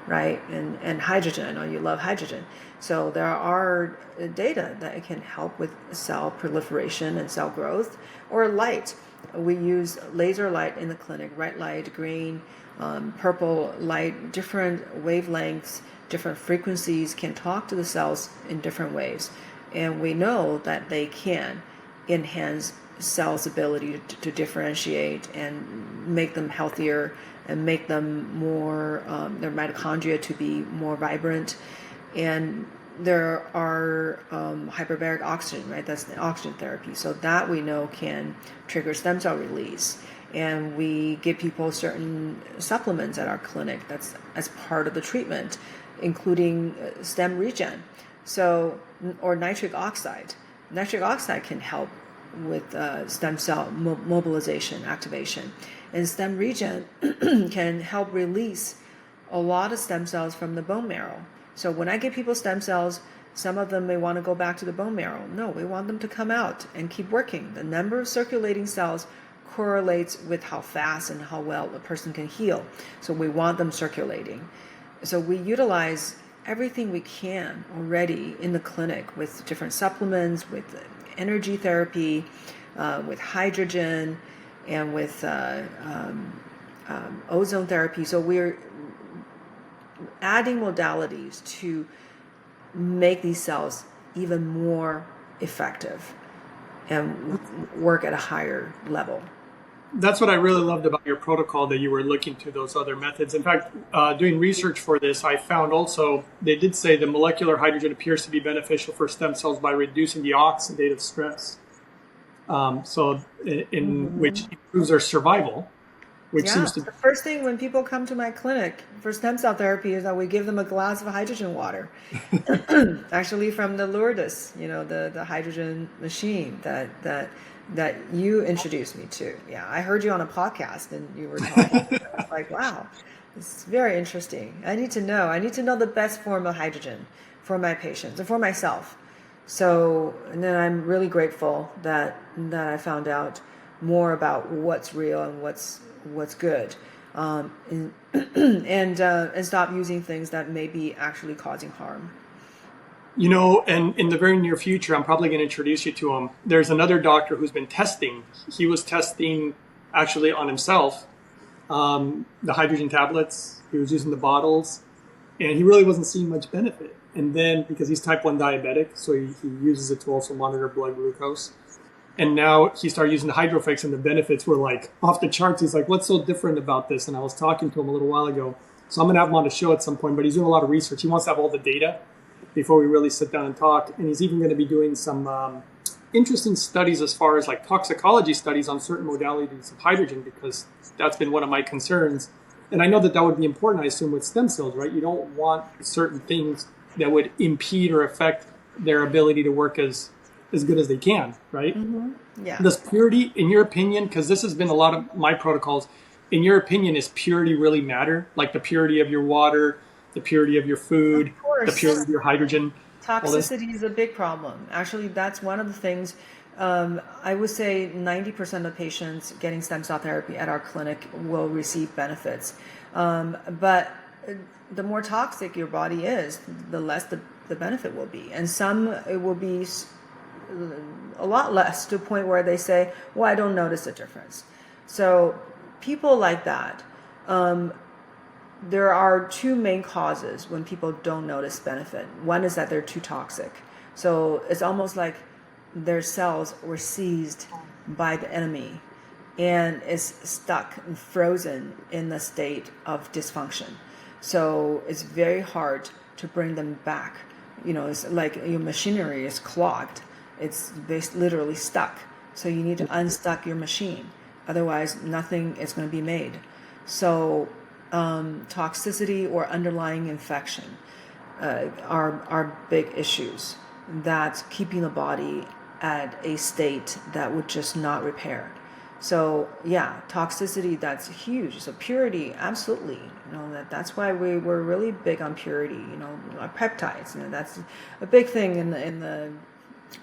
right? And hydrogen. I know you love hydrogen. So there are data that it can help with cell proliferation and cell growth. Or light. We use laser light in the clinic, red light, green, purple light, different wavelengths, different frequencies can talk to the cells in different ways. And we know that they can enhance cells' ability to differentiate and make them healthier and make them more, their mitochondria to be more vibrant. And there are hyperbaric oxygen, right? That's the oxygen therapy. So that we know can trigger stem cell release. And we give people certain supplements at our clinic that's as part of the treatment, including stem regen. So, or nitric oxide. Nitric oxide can help with stem cell mobilization, activation. And stem regen can help release a lot of stem cells from the bone marrow. So when I give people stem cells, Some of them may want to go back to the bone marrow. No, we want them to come out and keep working. The number of circulating cells correlates with how fast and how well a person can heal. So we want them circulating. So we utilize everything we can already in the clinic with different supplements, with energy therapy, with hydrogen, and with ozone therapy. So we're adding modalities to make these cells even more effective and work at a higher level. That's what I really loved about your protocol, that you were looking to those other methods. In fact, doing research for this, I found also they did say the molecular hydrogen appears to be beneficial for stem cells by reducing the oxidative stress, which improves their survival, which seems to be... The first thing when people come to my clinic for stem cell therapy is that we give them a glass of hydrogen water, actually from the Lourdes, the hydrogen machine that you introduced me to. Yeah, I heard you on a podcast and you were talking. I was like, wow, this is very interesting. I need to know the best form of hydrogen for my patients and for myself. So, and then I'm really grateful that I found out more about what's real and what's good, and stop using things that may be actually causing harm. And in the very near future, I'm probably going to introduce you to him. There's another doctor who's been testing. He was testing actually on himself, the hydrogen tablets. He was using the bottles, and he really wasn't seeing much benefit. And then, because he's type 1 diabetic, so he uses it to also monitor blood glucose. And now he started using the Hydrofix, and the benefits were like off the charts. He's like, what's so different about this? And I was talking to him a little while ago. So I'm going to have him on the show at some point, but he's doing a lot of research. He wants to have all the data before we really sit down and talk. And he's even going to be doing some interesting studies as far as like toxicology studies on certain modalities of hydrogen, because that's been one of my concerns. And I know that would be important, I assume, with stem cells, right? You don't want certain things that would impede or affect their ability to work as good as they can, right? Mm-hmm. Yeah. Does purity, in your opinion, because this has been a lot of my protocols, in your opinion, does purity really matter? Like the purity of your water, the purity of your food, of course, the purity of your hydrogen? Toxicity is a big problem. Actually, that's one of the things. I would say 90% of patients getting stem cell therapy at our clinic will receive benefits. But the more toxic your body is, the less the benefit will be. And some, it will be a lot less, to a point where they say, well, I don't notice a difference. So people like that, there are two main causes when people don't notice benefit. One is that they're too toxic. So it's almost like their cells were seized by the enemy and is stuck and frozen in the state of dysfunction. So it's very hard to bring them back. It's like your machinery is clogged. It's literally stuck. So you need to unstuck your machine. Otherwise, nothing is going to be made. So toxicity or underlying infection are big issues that's keeping the body at a state that would just not repair. So yeah, toxicity, that's huge. So purity, absolutely. That's why we're really big on purity. Our peptides. That's a big thing in the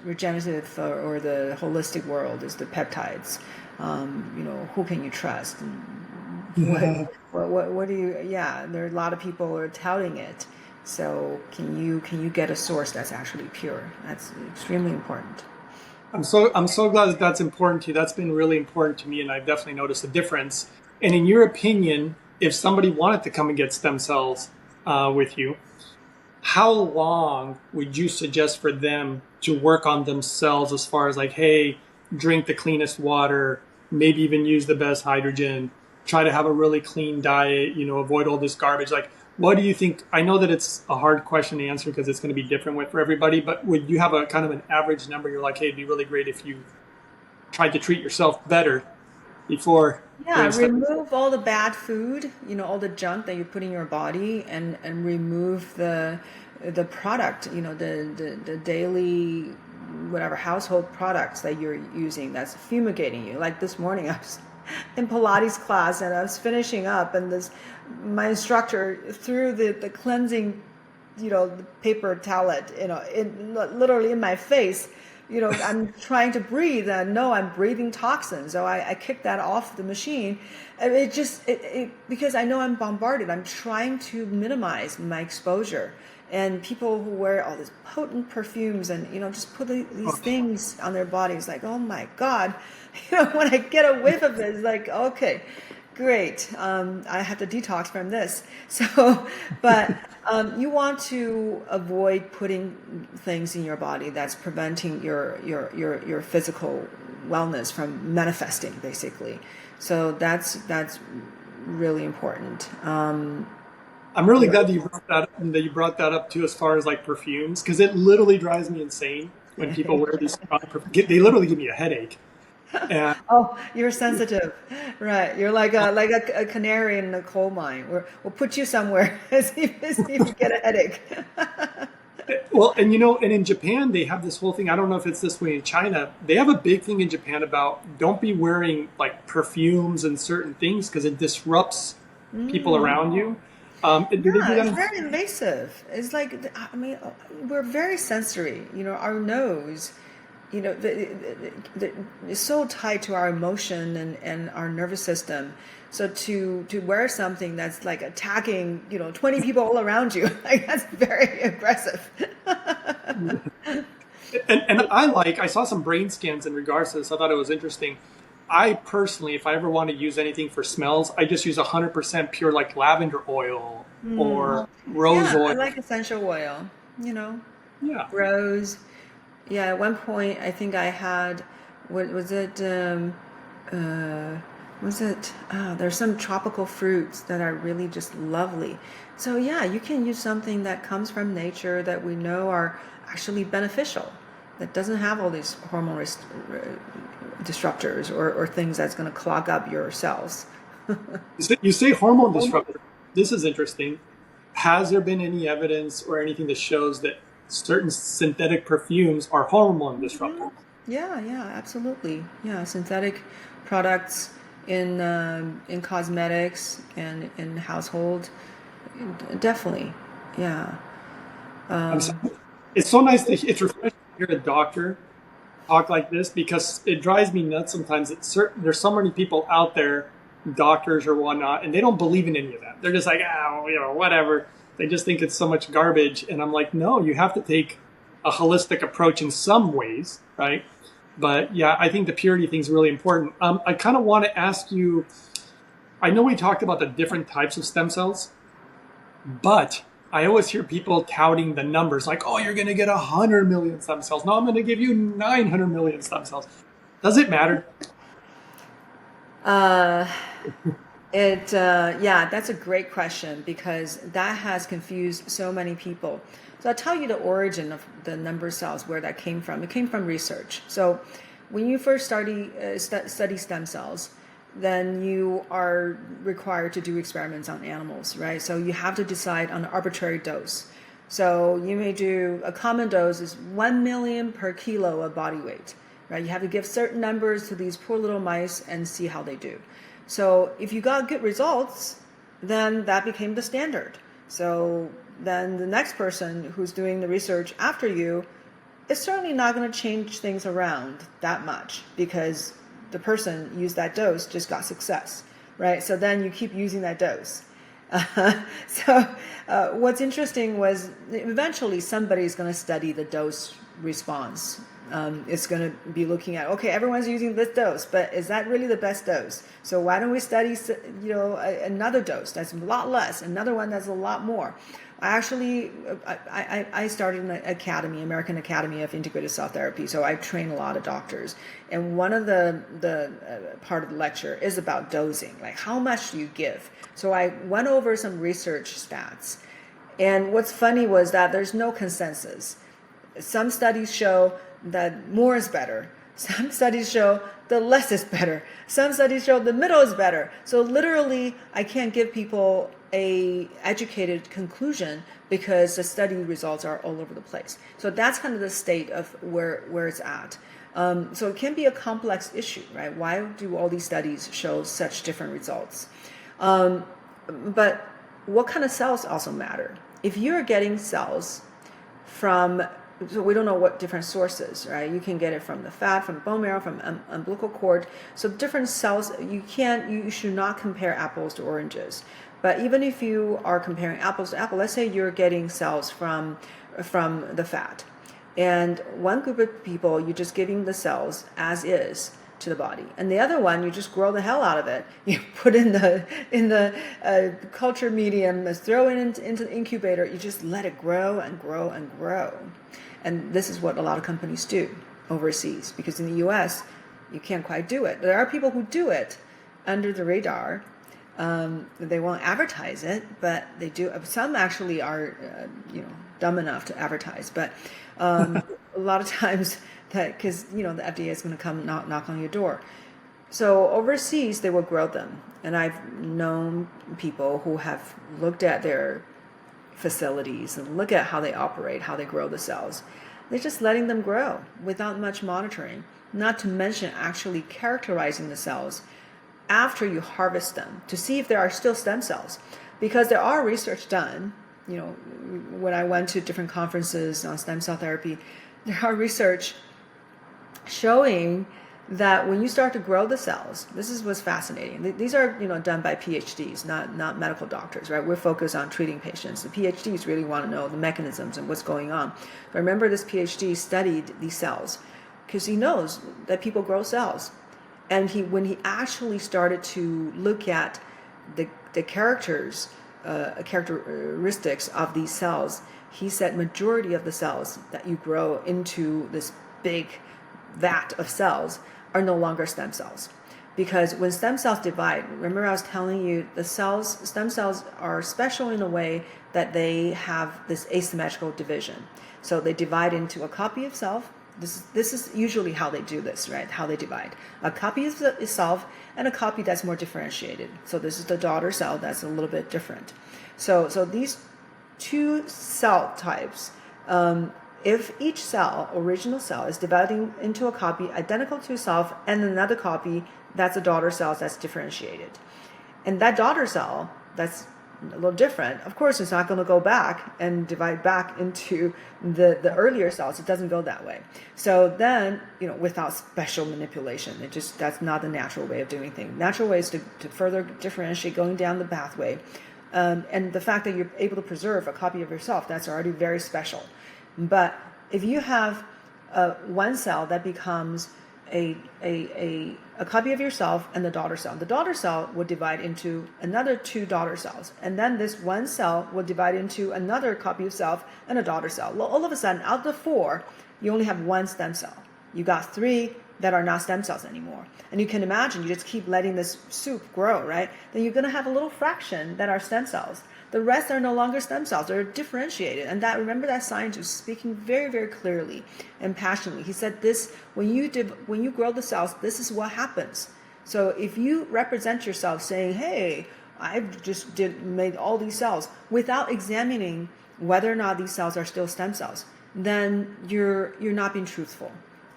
regenerative or the holistic world, is the peptides. Who can you trust? And what do you? Yeah, there are a lot of people who are touting it. So can you get a source that's actually pure? That's extremely important. I'm so glad that that's important to you. That's been really important to me, and I've definitely noticed a difference. And in your opinion, if somebody wanted to come and get stem cells with you, how long would you suggest for them to work on themselves, as far as like, hey, drink the cleanest water, maybe even use the best hydrogen, try to have a really clean diet, avoid all this garbage? Like, what do you think? I know that it's a hard question to answer because it's going to be different for everybody, but would you have a kind of an average number? You're like, hey, it'd be really great if you tried to treat yourself better before. Yeah, remove all the bad food, all the junk that you put in your body, and remove the product, the daily whatever household products that you're using that's fumigating you. Like this morning, I was in Pilates class and I was finishing up, and my instructor threw the cleansing the paper towel, literally in my face. I'm trying to breathe, and no, I'm breathing toxins. So I kick that off the machine. And because I know I'm bombarded, I'm trying to minimize my exposure. And people who wear all these potent perfumes and, just put these things on their bodies, like, oh my God, when I get a whiff of it, it's like, okay, great. I have to detox from this. So, but you want to avoid putting things in your body that's preventing your physical wellness from manifesting, basically. So that's really important. I'm really glad that you brought that up too, as far as like perfumes, because it literally drives me insane when people wear these strong perfumes. They literally give me a headache. And Oh, you're sensitive, right? You're like a canary in a coal mine. We'll put you somewhere see if you get a headache. well, and and in Japan they have this whole thing. I don't know if it's this way in China. They have a big thing in Japan about don't be wearing like perfumes and certain things because it disrupts people around you. Do they do Yeah, that? it's very invasive. It's like, I mean, we're very sensory. Our nose, is so tied to our emotion and our nervous system. So to wear something that's like attacking, 20 people all around you, like that's very aggressive. And I saw some brain scans in regards to this. I thought it was interesting. I personally, if I ever want to use anything for smells, I just use 100% pure like lavender oil or rose Yeah, I oil. like essential oil, Yeah. rose. Yeah, at one point I think I had, what was it? Was it? There's some tropical fruits that are really just lovely. So yeah, you can use something that comes from nature that we know are actually beneficial, that doesn't have all these hormone disruptors or things that's going to clog up your cells. You say hormone disruptor. This is interesting. Has there been any evidence or anything that shows that certain synthetic perfumes are hormone disruptors? Yeah, yeah, absolutely. Yeah, synthetic products in cosmetics and in household, definitely. Yeah. I'm so, it's so nice to it's refreshing to hear a doctor talk like this because it drives me nuts sometimes. There's so many people out there, doctors or whatnot, and they don't believe in any of that. They're just like, whatever. They just think it's so much garbage. And I'm like, no, you have to take a holistic approach in some ways, right? But yeah, I think the purity thing is really important. I kind of want to ask you. I know we talked about the different types of stem cells, but I always hear people touting the numbers like, oh, you're going to get 100 million stem cells. No, I'm going to give you 900 million stem cells. Does it matter? Uh, yeah, that's a great question because that has confused so many people. So I'll tell you the origin of the number cells, where that came from. It came from research. So when you first study stem cells, then you are required to do experiments on animals, right? So you have to decide on an arbitrary dose. So you may do a common dose is 1 million per kilo of body weight, right? You have to give certain numbers to these poor little mice and see how they do. So if you got good results, then that became the standard. So then the next person who's doing the research after you is certainly not going to change things around that much because the person used that dose just got success, right? So then you keep using that dose. What's interesting was eventually somebody's going to study the dose response. It's going to be looking at, okay, everyone's using this dose, but is that really the best dose? So why don't we study, another dose that's a lot less, another one that's a lot more? I started an academy, American Academy of Integrated Cell Therapy, so I train a lot of doctors. And one of the part of the lecture is about dosing, like how much do you give? So I went over some research stats. And what's funny was that there's no consensus. Some studies show that more is better. Some studies show the less is better. Some studies show the middle is better. So literally, I can't give people a educated conclusion because the study results are all over the place. So that's kind of the state of where it's at. So it can be a complex issue, right? Why do all these studies show such different results? But what kind of cells also matter? if you're getting cells from, so we don't know what different sources, right? You can get it from the fat, from bone marrow, from umbilical cord. So different cells, you should not compare apples to oranges. But even if you are comparing apples to apples, let's say you're getting cells from the fat, and one group of people, you're just giving the cells as is to the body, and the other one, you just grow the hell out of it. You put in the culture medium, throw it into the incubator. You just let it grow and grow and grow. And this is what a lot of companies do overseas, because in the U.S. you can't quite do it. There are people who do it under the radar. They won't advertise it, but they do. Some actually are, dumb enough to advertise. But a lot of times, because the FDA is going to come knock on your door. So overseas, they will grow them, and I've known people who have looked at their facilities and look at how they operate, how they grow the cells. They're just letting them grow without much monitoring, not to mention actually characterizing the cells after you harvest them to see if there are still stem cells. Because there are research done, when I went to different conferences on stem cell therapy, there are research showing that when you start to grow the cells, this is what's fascinating. These are done by PhDs, not medical doctors, right? We're focused on treating patients. The PhDs really want to know the mechanisms and what's going on. But remember, this PhD studied these cells because he knows that people grow cells, and when he actually started to look at the characteristics of these cells, he said majority of the cells that you grow into this big vat of cells are no longer stem cells. Because when stem cells divide, remember I was telling you stem cells are special in a way that they have this asymmetrical division. So they divide into a copy of self. This is usually how they do this, right? How they divide. A copy of self and a copy that's more differentiated. So this is the daughter cell that's a little bit different. So these two cell types, if each cell, original cell, is dividing into a copy identical to itself and another copy that's a daughter cell that's differentiated. And that daughter cell that's a little different, of course, it's not going to go back and divide back into the earlier cells. It doesn't go that way. So then, without special manipulation, that's not the natural way of doing things. Natural way is to further differentiate going down the pathway. And the fact that you're able to preserve a copy of yourself, that's already very special. But if you have one cell that becomes a copy of yourself and the daughter cell will divide into another two daughter cells, and then this one cell will divide into another copy of self and a daughter cell. Well, all of a sudden, out of the four, you only have one stem cell. You got three that are not stem cells anymore. And you can imagine, you just keep letting this soup grow, right? Then you're going to have a little fraction that are stem cells. The rest are no longer stem cells. They're differentiated. And remember that scientist speaking very, very clearly and passionately. He said this, when you grow the cells, this is what happens. So if you represent yourself saying, hey, I've just made all these cells without examining whether or not these cells are still stem cells, then you're not being truthful.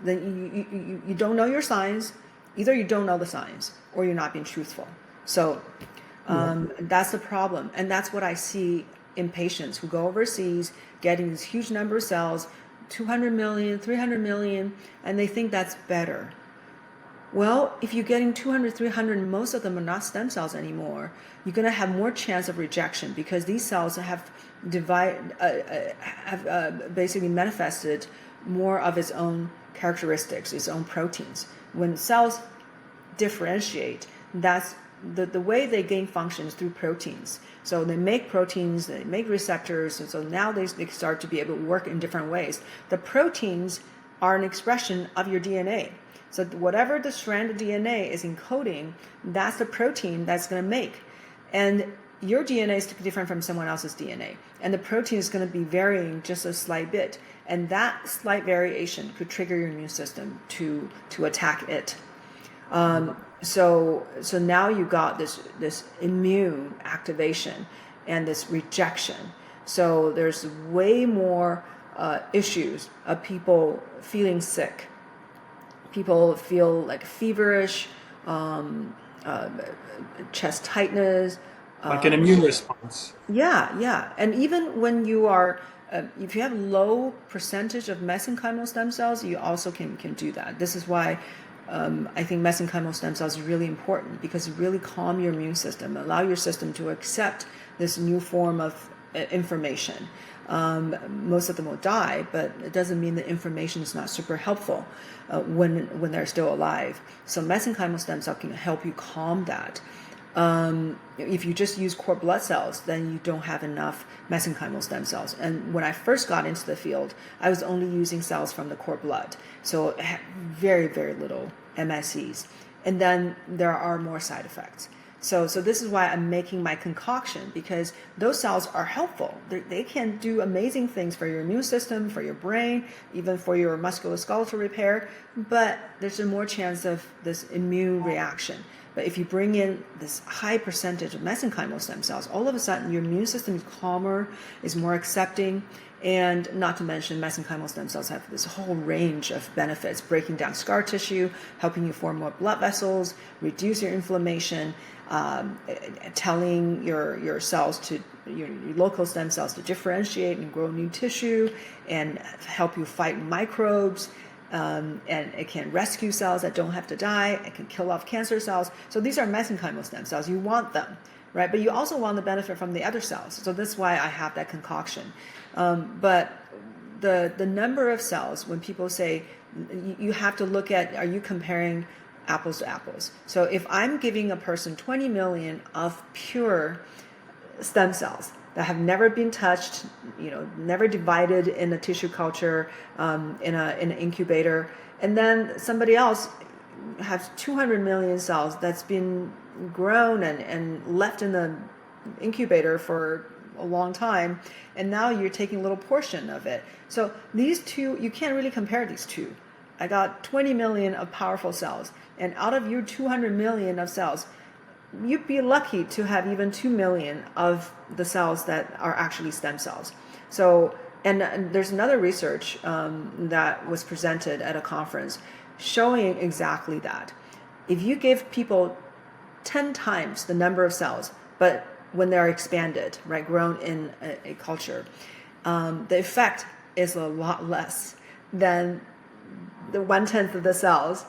Then you don't know your science. Either you don't know the science or you're not being truthful. So that's the problem. And that's what I see in patients who go overseas getting this huge number of cells, 200 million, 300 million, and they think that's better. Well, if you're getting 200, 300, and most of them are not stem cells anymore, you're going to have more chance of rejection because these cells have basically manifested more of its own characteristics, its own proteins. When cells differentiate, that's the way they gain function is through proteins. So they make proteins, they make receptors, and so now they start to be able to work in different ways. The proteins are an expression of your DNA. So whatever the strand of DNA is encoding, that's the protein that's going to make. And your DNA is different from someone else's DNA. And the protein is going to be varying just a slight bit. And that slight variation could trigger your immune system to attack it. So now you got this immune activation and this rejection. So there's way more issues of people feeling sick. People feel like feverish, chest tightness, Like an immune response. Yeah. And even when you are, if you have low percentage of mesenchymal stem cells, you also can do that. This is why I think mesenchymal stem cells is really important, because it really calm your immune system, allow your system to accept this new form of information. Most of them will die, but it doesn't mean the information is not super helpful when they're still alive. So mesenchymal stem cell can help you calm that. If you just use cord blood cells, then you don't have enough mesenchymal stem cells. And when I first got into the field, I was only using cells from the cord blood. So it had very, very little MSCs. And then there are more side effects. So this is why I'm making my concoction, because those cells are helpful. They can do amazing things for your immune system, for your brain, even for your musculoskeletal repair. But there's a more chance of this immune reaction. But if you bring in this high percentage of mesenchymal stem cells, all of a sudden your immune system is calmer, is more accepting, and not to mention mesenchymal stem cells have this whole range of benefits, breaking down scar tissue, helping you form more blood vessels, reduce your inflammation, telling your cells to, your local stem cells to differentiate and grow new tissue, and help you fight microbes. And it can rescue cells that don't have to die. It can kill off cancer cells. So these are mesenchymal stem cells. You want them, right? But you also want the benefit from the other cells. So that's why I have that concoction. But the number of cells, when people say, you have to look at, are you comparing apples to apples? So if I'm giving a person 20 million of pure stem cells that have never been touched, never divided in a tissue culture, in an incubator, and then somebody else has 200 million cells that's been grown and left in the incubator for a long time, and now you're taking a little portion of it. So these two, you can't really compare these two. I got 20 million of powerful cells, and out of your 200 million of cells, you'd be lucky to have even 2 million of the cells that are actually stem cells. So, and there's another research that was presented at a conference showing exactly that. If you give people 10 times the number of cells, but when they're expanded, right, grown in a culture, the effect is a lot less than the 1/10 of the cells,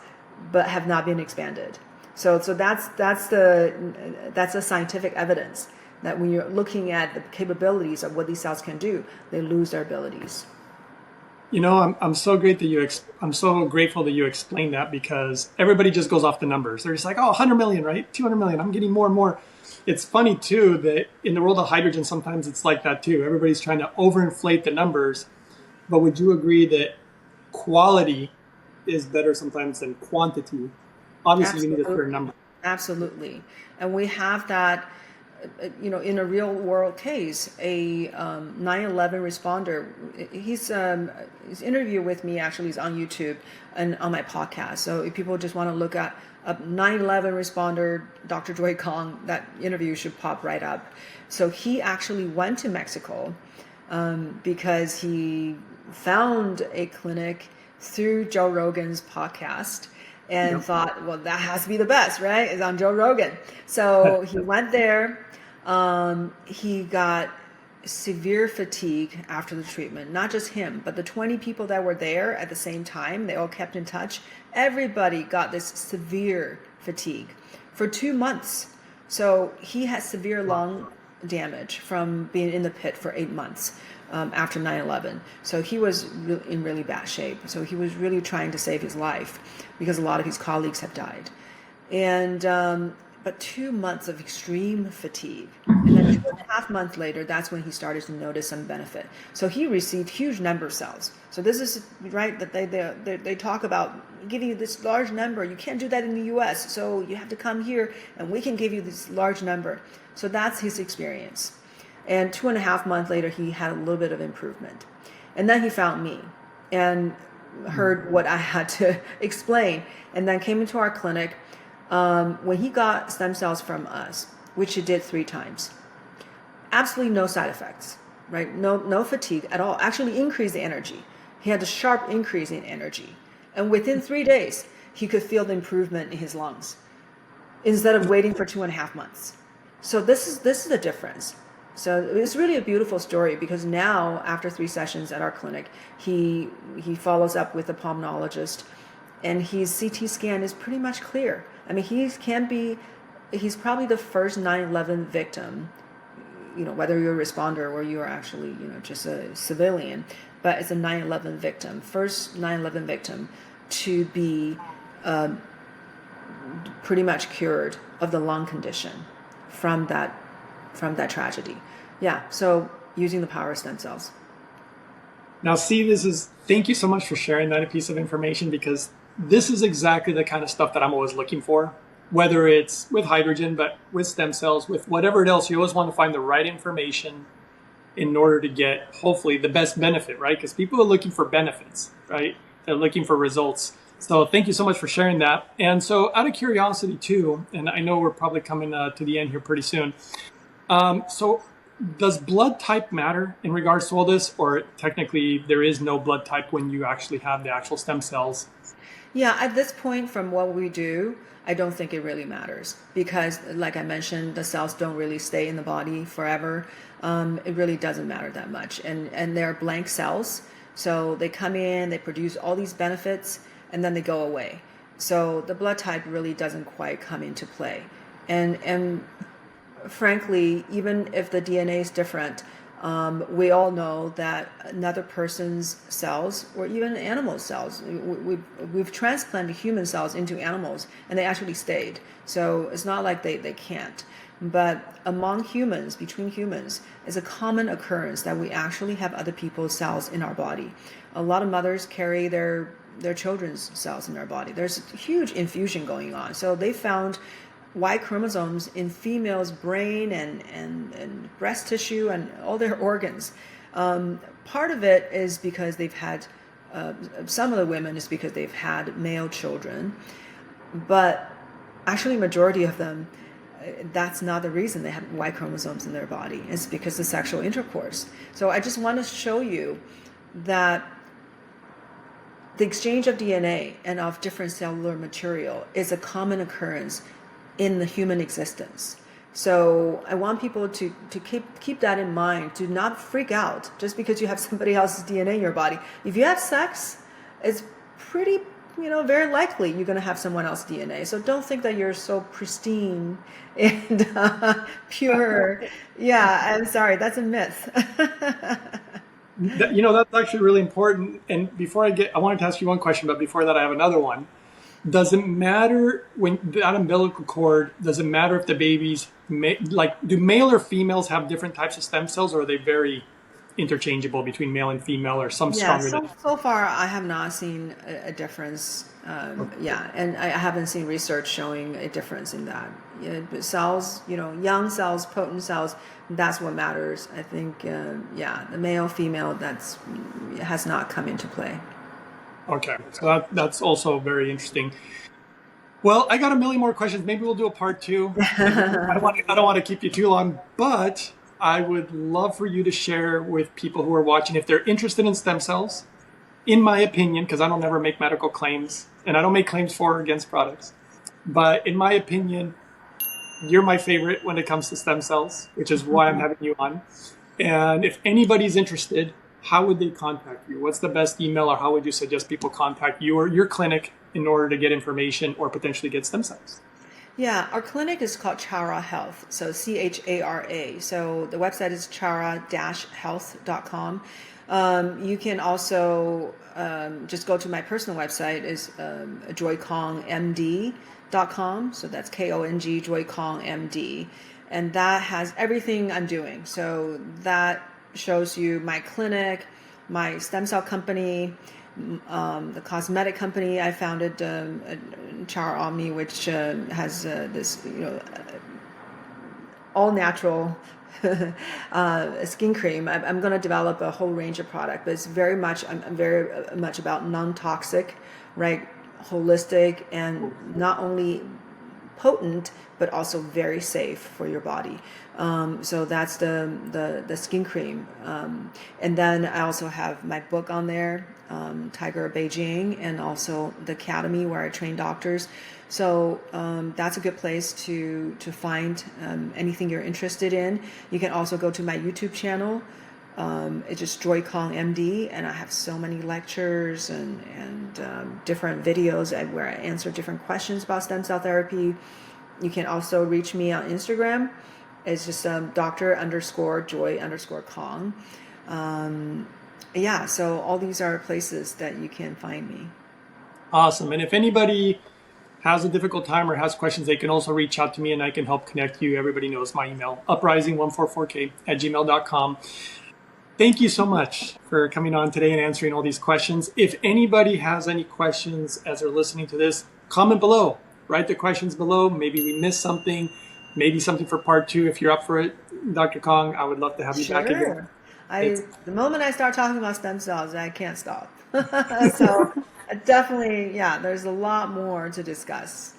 but have not been expanded. So that's the scientific evidence that when you're looking at the capabilities of what these cells can do, they lose their abilities. I'm so great that I'm so grateful that you explained that, because everybody just goes off the numbers. They're just like, oh, 100 million, right? 200 million. I'm getting more and more. It's funny too that in the world of hydrogen, sometimes it's like that too. Everybody's trying to overinflate the numbers. But would you agree that quality is better sometimes than quantity? Obviously, Absolutely. you need a certain number. Absolutely. And we have that, in a real world case, a 9/11 responder. His interview with me actually is on YouTube and on my podcast. So if people just want to look at a 9/11 responder, Dr. Joy Kong, that interview should pop right up. So he actually went to Mexico because he found a clinic through Joe Rogan's podcast, and thought, well, that has to be the best, right? It's on Joe Rogan. So he went there. He got severe fatigue after the treatment. Not just him, but the 20 people that were there at the same time, they all kept in touch. Everybody got this severe fatigue for 2 months. So he had severe lung damage from being in the pit for 8 months. After 9/11. So he was in really bad shape. So he was really trying to save his life because a lot of his colleagues had died. And but 2 months of extreme fatigue. And then 2.5 months later, that's when he started to notice some benefit. So he received huge number of cells. So this is right that they talk about giving you this large number. You can't do that in the US. So you have to come here and we can give you this large number. So that's his experience. And 2.5 months later, he had a little bit of improvement. And then he found me and heard what I had to explain, and then came into our clinic. When he got stem cells from us, which he did 3 times, absolutely no side effects, right? No fatigue at all. Actually increased the energy. He had a sharp increase in energy. And within 3 days, he could feel the improvement in his lungs instead of waiting for 2.5 months. So this is the difference. So it's really a beautiful story because now after 3 sessions at our clinic, he follows up with a pulmonologist, and his CT scan is pretty much clear. I mean, he's probably the first 9/11 victim, whether you're a responder or you're actually, just a civilian, but it's a 9/11 victim, first 9/11 victim to be pretty much cured of the lung condition from that tragedy. Yeah, so using the power of stem cells. Now, see, thank you so much for sharing that piece of information, because this is exactly the kind of stuff that I'm always looking for, whether it's with hydrogen, but with stem cells, with whatever else. You always want to find the right information in order to get, hopefully, the best benefit, right? Because people are looking for benefits, right? They're looking for results. So thank you so much for sharing that. And so out of curiosity too, and I know we're probably coming to the end here pretty soon. So does blood type matter in regards to all this, or technically there is no blood type when you actually have the actual stem cells? Yeah, at this point, from what we do, I don't think it really matters because, like I mentioned, the cells don't really stay in the body forever. It really doesn't matter that much. And they're blank cells. So they come in, they produce all these benefits, and then they go away. So the blood type really doesn't quite come into play. And frankly, even if the DNA is different, we all know that another person's cells, or even animal cells, we've transplanted human cells into animals, and they actually stayed. So it's not like they can't. But among humans, between humans, it's a common occurrence that we actually have other people's cells in our body. A lot of mothers carry their children's cells in their body. There's a huge infusion going on. So they found Y chromosomes in females' brain and breast tissue and all their organs. Part of it is because they've had, some of the women is because they've had male children, but actually majority of them, that's not the reason they have Y chromosomes in their body. It's because of sexual intercourse. So I just want to show you that the exchange of DNA and of different cellular material is a common occurrence in the human existence. So I want people to keep that in mind, to not freak out just because you have somebody else's DNA in your body. If you have sex, it's pretty, very likely you're going to have someone else's DNA. So don't think that you're so pristine and pure. Yeah, I'm sorry, that's a myth. That's actually really important. And I wanted to ask you one question, but before that, I have another one. Does it matter when that umbilical cord, does it matter if the babies, do male or females have different types of stem cells, or are they very interchangeable between male and female, or some stronger than? So far I have not seen a difference. And I haven't seen research showing a difference in that. But cells, young cells, potent cells, that's what matters. I think, the male, female, has not come into play. Okay, so that's also very interesting. Well, I got a million more questions. Maybe we'll do a part 2. I don't want to keep you too long, but I would love for you to share with people who are watching, if they're interested in stem cells, in my opinion, because I don't ever make medical claims, and I don't make claims for or against products, but in my opinion, you're my favorite when it comes to stem cells, which is why I'm having you on. And if anybody's interested, how would they contact you? What's the best email, or how would you suggest people contact you or your clinic in order to get information or potentially get stem cells? Yeah, our clinic is called Chara Health, so CHARA. So the website is chara-health.com. You can also just go to my personal website, is joykongmd.com. So that's KONG, joykongmd. And that has everything I'm doing. So that shows you my clinic, my stem cell company, the cosmetic company I founded, Char Omni, which has this, all natural skin cream. I'm going to develop a whole range of product, but I'm very much about non-toxic, right? Holistic, and not only potent, but also very safe for your body. So that's the skin cream. And then I also have my book on there, Tiger of Beijing, and also the academy where I train doctors. So that's a good place to find anything you're interested in. You can also go to my YouTube channel. It's just Joy Kong MD, and I have so many lectures and different videos where I answer different questions about stem cell therapy. You can also reach me on Instagram. It's just Dr._Joy_Kong. Yeah, so all these are places that you can find me. Awesome. And if anybody has a difficult time or has questions, they can also reach out to me and I can help connect you. Everybody knows my email, uprising144k@gmail.com. Thank you so much for coming on today and answering all these questions. If anybody has any questions as they're listening to this, comment below. Write the questions below. Maybe we missed something, maybe something for part 2. If you're up for it, Dr. Kong, I would love to have you back again. The moment I start talking about stem cells, I can't stop. So definitely, yeah, there's a lot more to discuss.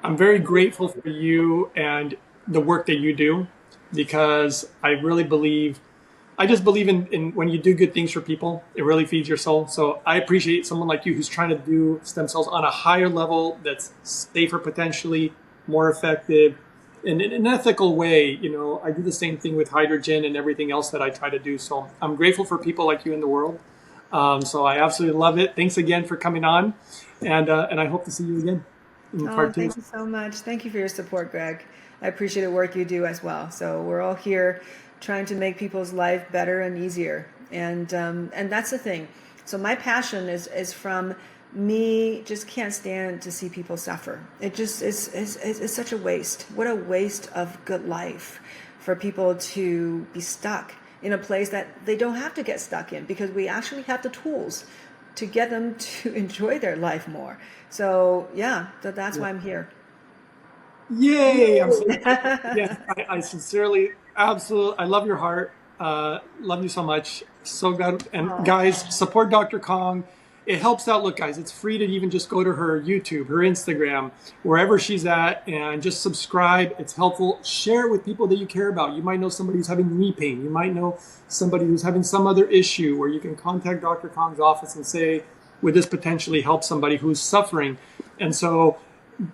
I'm very grateful for you and the work that you do, because I just believe in when you do good things for people, it really feeds your soul. So I appreciate someone like you who's trying to do stem cells on a higher level that's safer, potentially more effective, in an ethical way. You know, I do the same thing with hydrogen and everything else that I try to do. So I'm grateful for people like you in the world. So I absolutely love it. Thanks again for coming on, and I hope to see you again in part 2. Thank you so much. Thank you for your support, Greg. I appreciate the work you do as well. So we're all here trying to make people's life better and easier. And that's the thing. So my passion is from me. Just can't stand to see people suffer. It just is such a waste. What a waste of good life for people to be stuck in a place that they don't have to get stuck in, because we actually have the tools to get them to enjoy their life more. So yeah, that's why I'm here. Yay! Yes, I sincerely, absolutely, I love your heart. Love you so much. So good. And guys, support Dr. Kong. It helps out. Look, guys, it's free to even just go to her YouTube, her Instagram, wherever she's at, and just subscribe. It's helpful. Share it with people that you care about. You might know somebody who's having knee pain. You might know somebody who's having some other issue where you can contact Dr. Kong's office and say, would this potentially help somebody who's suffering? And so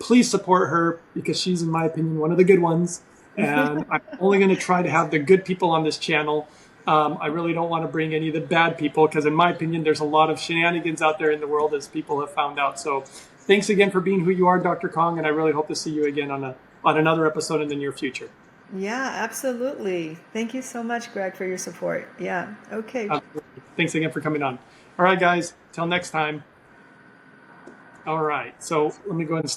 please support her, because she's, in my opinion, one of the good ones. And I'm only going to try to have the good people on this channel. I really don't want to bring any of the bad people, because in my opinion, there's a lot of shenanigans out there in the world, as people have found out. So thanks again for being who you are, Dr. Kong. And I really hope to see you again on another episode in the near future. Yeah, absolutely. Thank you so much, Greg, for your support. Yeah. Okay. Absolutely. Thanks again for coming on. All right, guys. Till next time. All right. So let me go ahead and